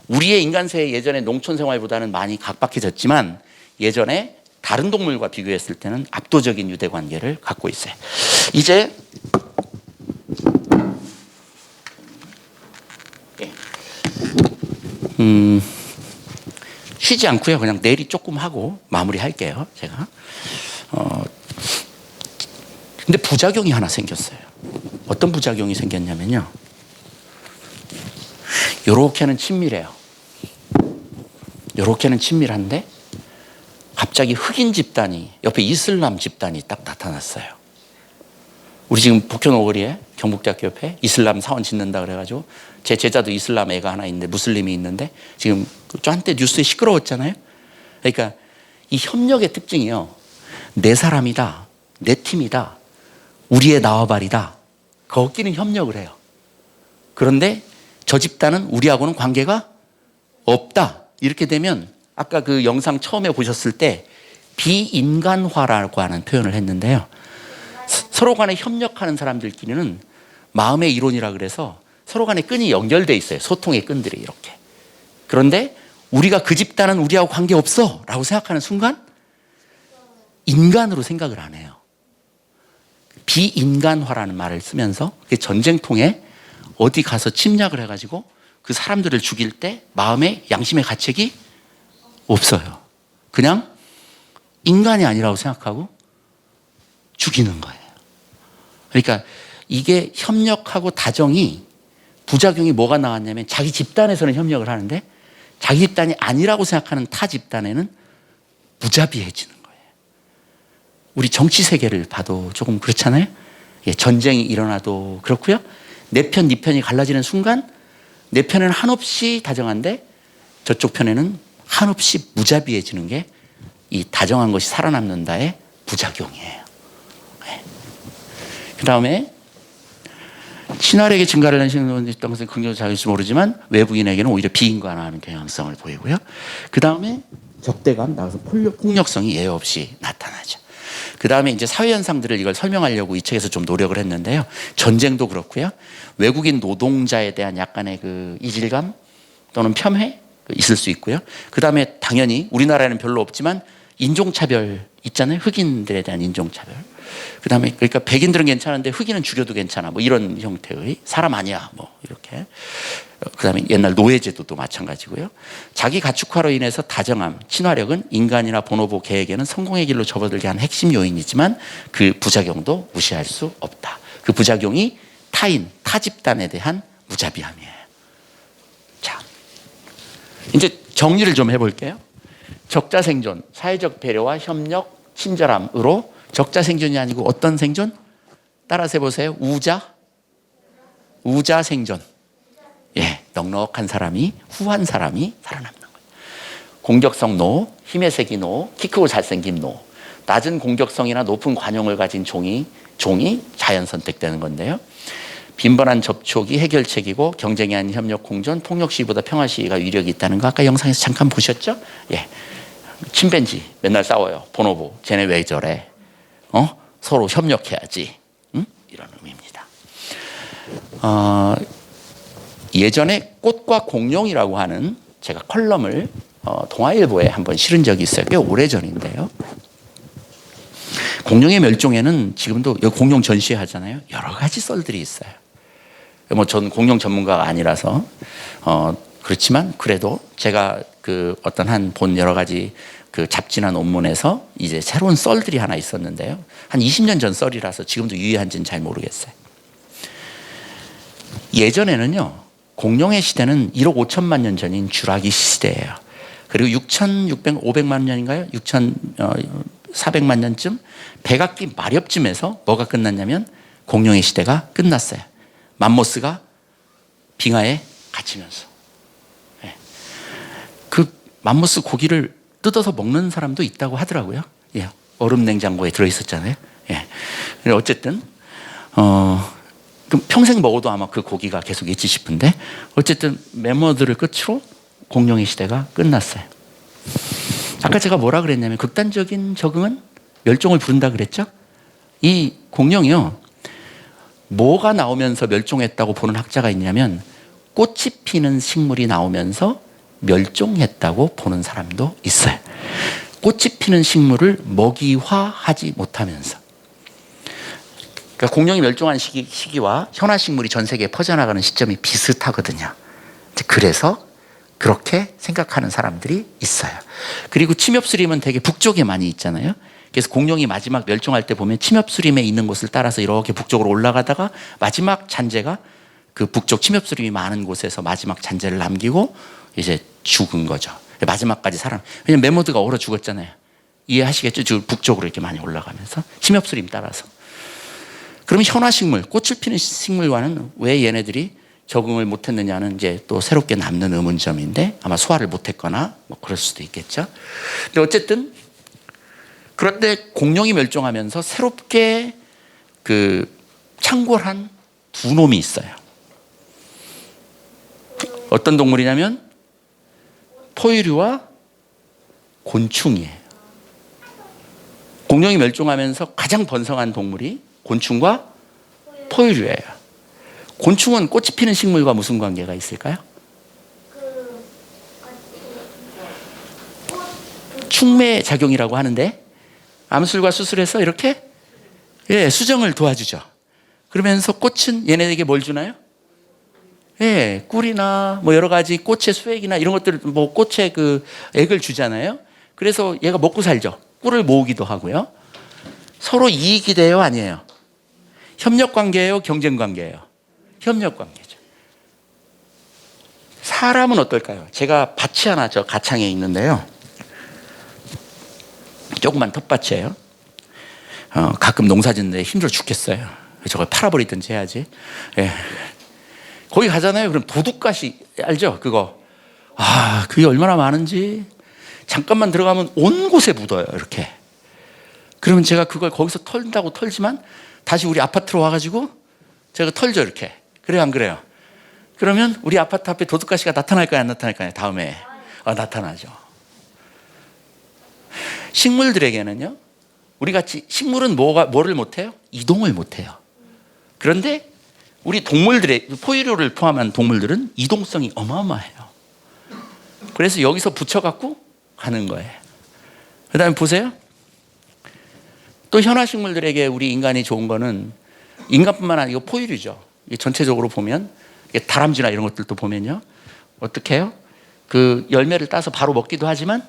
우리의 인간세의 예전의 농촌 생활보다는 많이 각박해졌지만 예전에 다른 동물과 비교했을 때는 압도적인 유대 관계를 갖고 있어요. 이제 쉬지 않고요, 그냥 내리 조금 하고 마무리할게요, 제가. 근데 부작용이 하나 생겼어요. 어떤 부작용이 생겼냐면요, 요렇게는 친밀해요. 요렇게는 친밀한데 갑자기 흑인 집단이 옆에 이슬람 집단이 딱 나타났어요. 우리 지금 복현 오거리에 경북대학교 옆에 이슬람 사원 짓는다 그래가지고 제 제자도 이슬람 애가 하나 있는데, 무슬림이 있는데 지금 저 한때 뉴스에 시끄러웠잖아요. 그러니까 이 협력의 특징이요, 내 사람이다, 내 팀이다, 우리의 나와바리다, 거기는 협력을 해요. 그런데 저 집단은 우리하고는 관계가 없다. 이렇게 되면 아까 그 영상 처음에 보셨을 때 비인간화라고 하는 표현을 했는데요. 서로 간에 협력하는 사람들끼리는 마음의 이론이라 그래서 서로 간에 끈이 연결돼 있어요. 소통의 끈들이 이렇게. 그런데 우리가 그 집단은 우리하고 관계없어 라고 생각하는 순간 인간으로 생각을 안 해요. 비인간화라는 말을 쓰면서 전쟁통에 어디 가서 침략을 해가지고 그 사람들을 죽일 때 마음의 양심의 가책이 없어요. 그냥 인간이 아니라고 생각하고 죽이는 거예요. 그러니까 이게 협력하고 다정이 부작용이 뭐가 나왔냐면 자기 집단에서는 협력을 하는데 자기 집단이 아니라고 생각하는 타 집단에는 무자비해지는 거예요. 우리 정치 세계를 봐도 조금 그렇잖아요. 예, 전쟁이 일어나도 그렇고요. 내 편, 네 편이 갈라지는 순간 내 편에는 한없이 다정한데 저쪽 편에는 한없이 무자비해지는 게 이 다정한 것이 살아남는다의 부작용이에요. 네. 그 다음에 친화력의 증가를 하는 신경이 있던 것은 긍정적으로 작용할지 모르지만 외부인에게는 오히려 비인간화하는 경향성을 보이고요. 그 다음에 적대감, 나가서 폭력성이 예외 없이 나타나죠. 그 다음에 이제 사회현상들을 이걸 설명하려고 이 책에서 좀 노력을 했는데요. 전쟁도 그렇고요. 외국인 노동자에 대한 약간의 그 이질감 또는 폄훼 있을 수 있고요. 그 다음에 당연히 우리나라에는 별로 없지만 인종차별 있잖아요. 흑인들에 대한 인종차별. 그 다음에 그러니까 백인들은 괜찮은데 흑인은 죽여도 괜찮아. 뭐 이런 형태의 사람 아니야. 뭐 이렇게. 그 다음에 옛날 노예제도도 마찬가지고요. 자기 가축화로 인해서 다정함, 친화력은 인간이나 보노보 개에게는 성공의 길로 접어들게 하는 핵심 요인이지만 그 부작용도 무시할 수 없다. 그 부작용이 타인, 타 집단에 대한 무자비함이에요. 자, 이제 정리를 좀 해볼게요. 적자 생존, 사회적 배려와 협력, 친절함으로 적자 생존이 아니고 어떤 생존? 따라서 해보세요. 우자 생존. 예, 넉넉한 사람이, 후한 사람이 살아남는 거예요. 공격성 노, 힘의 색이 노, 키 크고 잘생긴 노. 낮은 공격성이나 높은 관용을 가진 종이 자연 선택되는 건데요. 빈번한 접촉이 해결책이고 경쟁이 아닌 협력 공존, 폭력 시위보다 평화 시위가 위력이 있다는 거 아까 영상에서 잠깐 보셨죠? 예. 침팬지 맨날 싸워요. 보노보. 쟤네 왜 저래? 서로 협력해야지. 응? 이런 의미입니다. 예전에 꽃과 공룡이라고 하는 제가 컬럼을 동아일보에 한번 실은 적이 있어요. 꽤 오래전인데요. 공룡의 멸종에는 지금도 여기 공룡 전시하잖아요. 여러 가지 썰들이 있어요. 뭐 전 공룡 전문가가 아니라서 그렇지만 그래도 제가 그 어떤 한 본 여러 가지 그 잡지나 논문에서 이제 새로운 썰들이 하나 있었는데요. 한 20년 전 썰이라서 지금도 유효한지는 잘 모르겠어요. 예전에는요, 공룡의 시대는 1억 5천만 년 전인 쥬라기 시대예요. 그리고 500만 년인가요? 6,400만 년쯤 백악기 마렵쯤에서 뭐가 끝났냐면 공룡의 시대가 끝났어요. 맘모스가 빙하에 갇히면서. 네. 그 맘모스 고기를 뜯어서 먹는 사람도 있다고 하더라고요. 예. 얼음 냉장고에 들어있었잖아요. 예. 어쨌든 그럼 평생 먹어도 아마 그 고기가 계속 있지 싶은데 어쨌든 매머드를 끝으로 공룡의 시대가 끝났어요. 아까 제가 뭐라 그랬냐면 극단적인 적응은 멸종을 부른다 그랬죠? 이 공룡이요. 뭐가 나오면서 멸종했다고 보는 학자가 있냐면 꽃이 피는 식물이 나오면서 멸종했다고 보는 사람도 있어요. 꽃이 피는 식물을 먹이화하지 못하면서. 그러니까 공룡이 멸종한 시기와 현화식물이 전 세계에 퍼져나가는 시점이 비슷하거든요. 그래서 그렇게 생각하는 사람들이 있어요. 그리고 침엽수림은 되게 북쪽에 많이 있잖아요. 그래서 공룡이 마지막 멸종할 때 보면 침엽수림에 있는 곳을 따라서 이렇게 북쪽으로 올라가다가 마지막 잔재가 그 북쪽 침엽수림이 많은 곳에서 마지막 잔재를 남기고 이제 죽은 거죠. 마지막까지 살아. 왜냐면 매모드가 얼어 죽었잖아요. 이해하시겠죠? 북쪽으로 이렇게 많이 올라가면서 침엽수림 따라서. 그럼 현화식물, 꽃을 피는 식물과는 왜 얘네들이 적응을 못했느냐는 이제 또 새롭게 남는 의문점인데 아마 소화를 못했거나 뭐 그럴 수도 있겠죠. 근데 어쨌든 그런데 공룡이 멸종하면서 새롭게 그 창궐한 두 놈이 있어요. 어떤 동물이냐면 포유류와 곤충이에요. 공룡이 멸종하면서 가장 번성한 동물이 곤충과 포유류예요. 곤충은 꽃이 피는 식물과 무슨 관계가 있을까요? 충매 작용이라고 하는데 암술과 수술해서 이렇게 수정을 도와주죠. 그러면서 꽃은 얘네에게 뭘 주나요? 꿀이나 뭐 여러 가지 꽃의 수액이나 이런 것들, 뭐 꽃의 그 액을 주잖아요. 그래서 얘가 먹고 살죠. 꿀을 모으기도 하고요. 서로 이익이 돼요, 아니에요? 협력 관계예요, 경쟁 관계예요? 협력 관계죠. 사람은 어떨까요? 제가 밭이 하나 저 가창에 있는데요. 조그만 텃밭이에요. 가끔 농사 짓는데 힘들어 죽겠어요. 저걸 팔아버리든지 해야지. 거기 가잖아요. 그럼 도둑가시 알죠? 그거. 그게 얼마나 많은지. 잠깐만 들어가면 온 곳에 묻어요. 이렇게. 그러면 제가 그걸 거기서 털다고 털지만 다시 우리 아파트로 와가지고 제가 털죠. 이렇게. 그래요, 안 그래요? 그러면 우리 아파트 앞에 도둑가시가 나타날까요, 안 나타날까요? 다음에. 나타나죠. 식물들에게는요, 우리 같이 식물은 뭐를 못해요? 이동을 못해요. 그런데 우리 동물들의 포유류를 포함한 동물들은 이동성이 어마어마해요. 그래서 여기서 붙여갖고 가는 거예요. 그 다음에 보세요. 또 현화식물들에게 우리 인간이 좋은 거는 인간뿐만 아니고 포유류죠. 전체적으로 보면 다람쥐나 이런 것들도 보면요, 어떻게 해요? 그 열매를 따서 바로 먹기도 하지만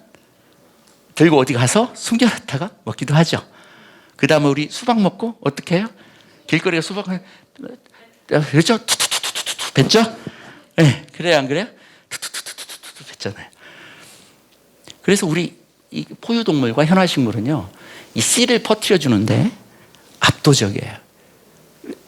들고 어디 가서 숨겨놨다가 먹기도 하죠. 그 다음에 우리 수박 먹고 어떻게 해요? 길거리에 수박을 그렇죠? 투투투투투 뱉죠? 네, 그래요, 안 그래요? 투투투투투 뱉잖아요. 그래서 우리 이 포유동물과 현화식물은요, 이 씨를 퍼뜨려 주는데 압도적이에요.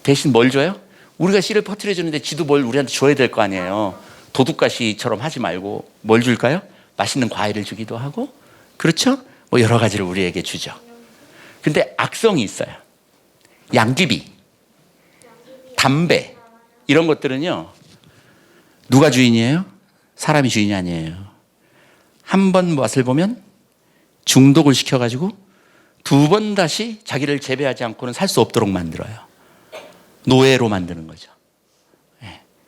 대신 뭘 줘요? 우리가 씨를 퍼뜨려 주는데 지도 뭘 우리한테 줘야 될 거 아니에요. 도둑가시처럼 하지 말고 뭘 줄까요? 맛있는 과일을 주기도 하고, 그렇죠? 뭐 여러 가지를 우리에게 주죠. 근데 악성이 있어요. 양귀비, 담배 이런 것들은요, 누가 주인이에요? 사람이 주인이 아니에요. 한 번 맛을 보면 중독을 시켜가지고 두 번 다시 자기를 재배하지 않고는 살 수 없도록 만들어요. 노예로 만드는 거죠.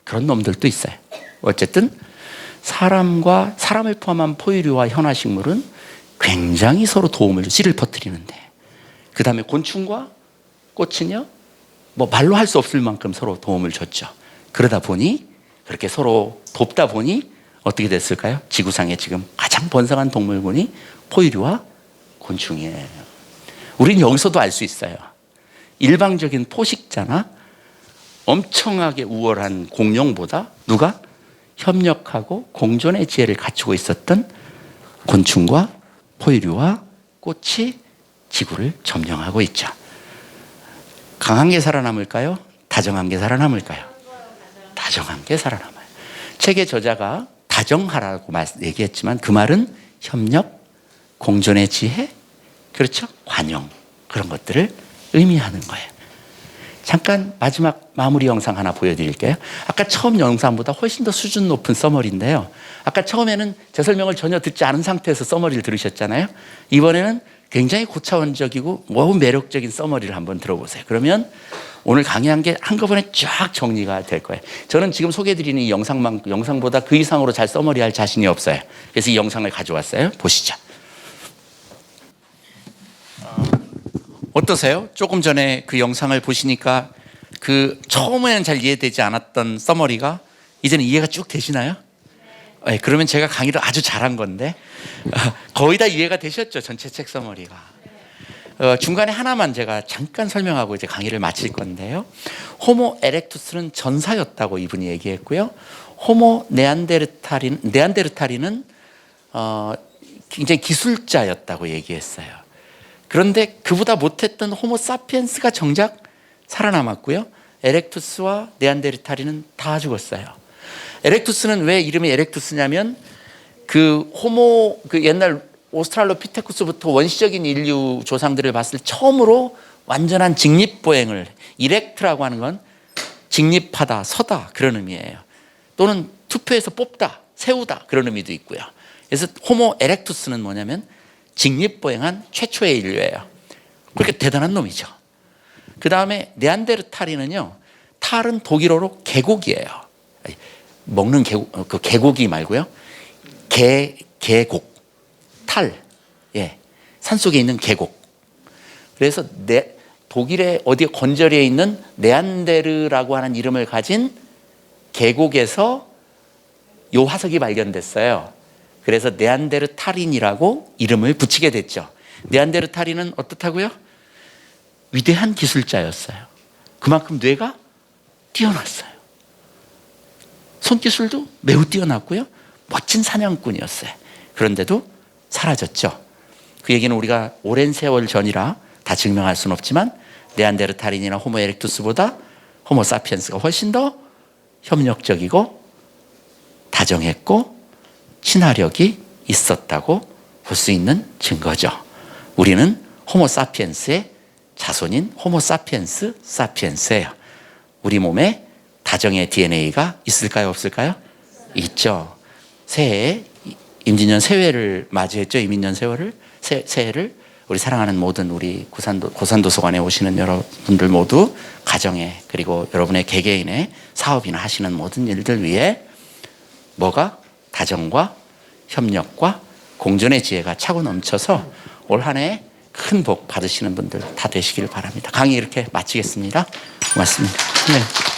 그런 놈들도 있어요. 어쨌든 사람을 포함한 포유류와 현화식물은 굉장히 서로 도움을 씨를 퍼뜨리는데, 그 다음에 곤충과 꽃은요, 뭐 말로 할 수 없을 만큼 서로 도움을 줬죠. 그러다 보니, 그렇게 서로 돕다 보니 어떻게 됐을까요? 지구상에 지금 가장 번성한 동물군이 포유류와 곤충이에요. 우린 여기서도 알 수 있어요. 일방적인 포식자나 엄청나게 우월한 공룡보다 누가 협력하고 공존의 지혜를 갖추고 있었던 곤충과 포유류와 꽃이 지구를 점령하고 있죠. 강한 게 살아남을까요? 다정한 게 살아남을까요? 다정한 게 살아남아요. 책의 저자가 다정하라고 얘기했지만 그 말은 협력, 공존의 지혜, 그렇죠? 관용, 그런 것들을 의미하는 거예요. 잠깐 마지막 마무리 영상 하나 보여드릴게요. 아까 처음 영상보다 훨씬 더 수준 높은 서머리인데요. 아까 처음에는 제 설명을 전혀 듣지 않은 상태에서 서머리를 들으셨잖아요. 이번에는 굉장히 고차원적이고 너무 매력적인 서머리를 한번 들어보세요. 그러면 오늘 강의한 게 한꺼번에 쫙 정리가 될 거예요. 저는 지금 소개해드리는 이 영상보다 그 이상으로 잘 서머리할 자신이 없어요. 그래서 이 영상을 가져왔어요. 보시죠. 어떠세요? 조금 전에 그 영상을 보시니까 그 처음에는 잘 이해되지 않았던 서머리가 이제는 이해가 쭉 되시나요? 네, 그러면 제가 강의를 아주 잘한 건데 거의 다 이해가 되셨죠? 전체 책 서머리가. 중간에 하나만 제가 잠깐 설명하고 이제 강의를 마칠 건데요. 호모 에렉투스는 전사였다고 이분이 얘기했고요. 호모 네안데르탈인은 굉장히 기술자였다고 얘기했어요. 그런데 그보다 못했던 호모 사피엔스가 정작 살아남았고요. 에렉투스와 네안데르탈인은 다 죽었어요. 에렉투스는 왜 이름이 에렉투스냐면 그 옛날 오스트랄로피테쿠스부터 원시적인 인류 조상들을 봤을 때 처음으로 완전한 직립보행을, 이렉트라고 하는 건 직립하다, 서다 그런 의미예요. 또는 투표해서 뽑다, 세우다 그런 의미도 있고요. 그래서 호모 에렉투스는 뭐냐면 직립보행한 최초의 인류예요. 그렇게 대단한 놈이죠. 그 다음에 네안데르탈인은요, 탈은 독일어로 개곡이에요. 먹는 개곡, 그 개고기 말고요. 개곡, 탈, 예, 산속에 있는 계곡. 그래서 독일의 어디 건절에 있는 네안데르라고 하는 이름을 가진 계곡에서 요 화석이 발견됐어요. 그래서 네안데르탈인이라고 이름을 붙이게 됐죠. 네안데르탈인은 어떻다고요? 위대한 기술자였어요. 그만큼 뇌가 뛰어났어요. 손기술도 매우 뛰어났고요. 멋진 사냥꾼이었어요. 그런데도 사라졌죠. 그 얘기는 우리가 오랜 세월 전이라 다 증명할 수는 없지만 네안데르탈인이나 호모 에렉투스보다 호모 사피엔스가 훨씬 더 협력적이고 다정했고 친화력이 있었다고 볼 수 있는 증거죠. 우리는 호모 사피엔스의 자손인 호모 사피엔스 사피엔스예요. 우리 몸에 다정의 DNA가 있을까요, 없을까요? 있죠. 새해에 임진년 새해를 맞이했죠. 이민년 새해를 우리 사랑하는 모든 우리 고산도서관에 오시는 여러분들 모두 가정에 그리고 여러분의 개개인의 사업이나 하시는 모든 일들 위해 뭐가 다정과 협력과 공존의 지혜가 차고 넘쳐서 올 한 해 큰 복 받으시는 분들 다 되시길 바랍니다. 강의 이렇게 마치겠습니다. 고맙습니다. 네.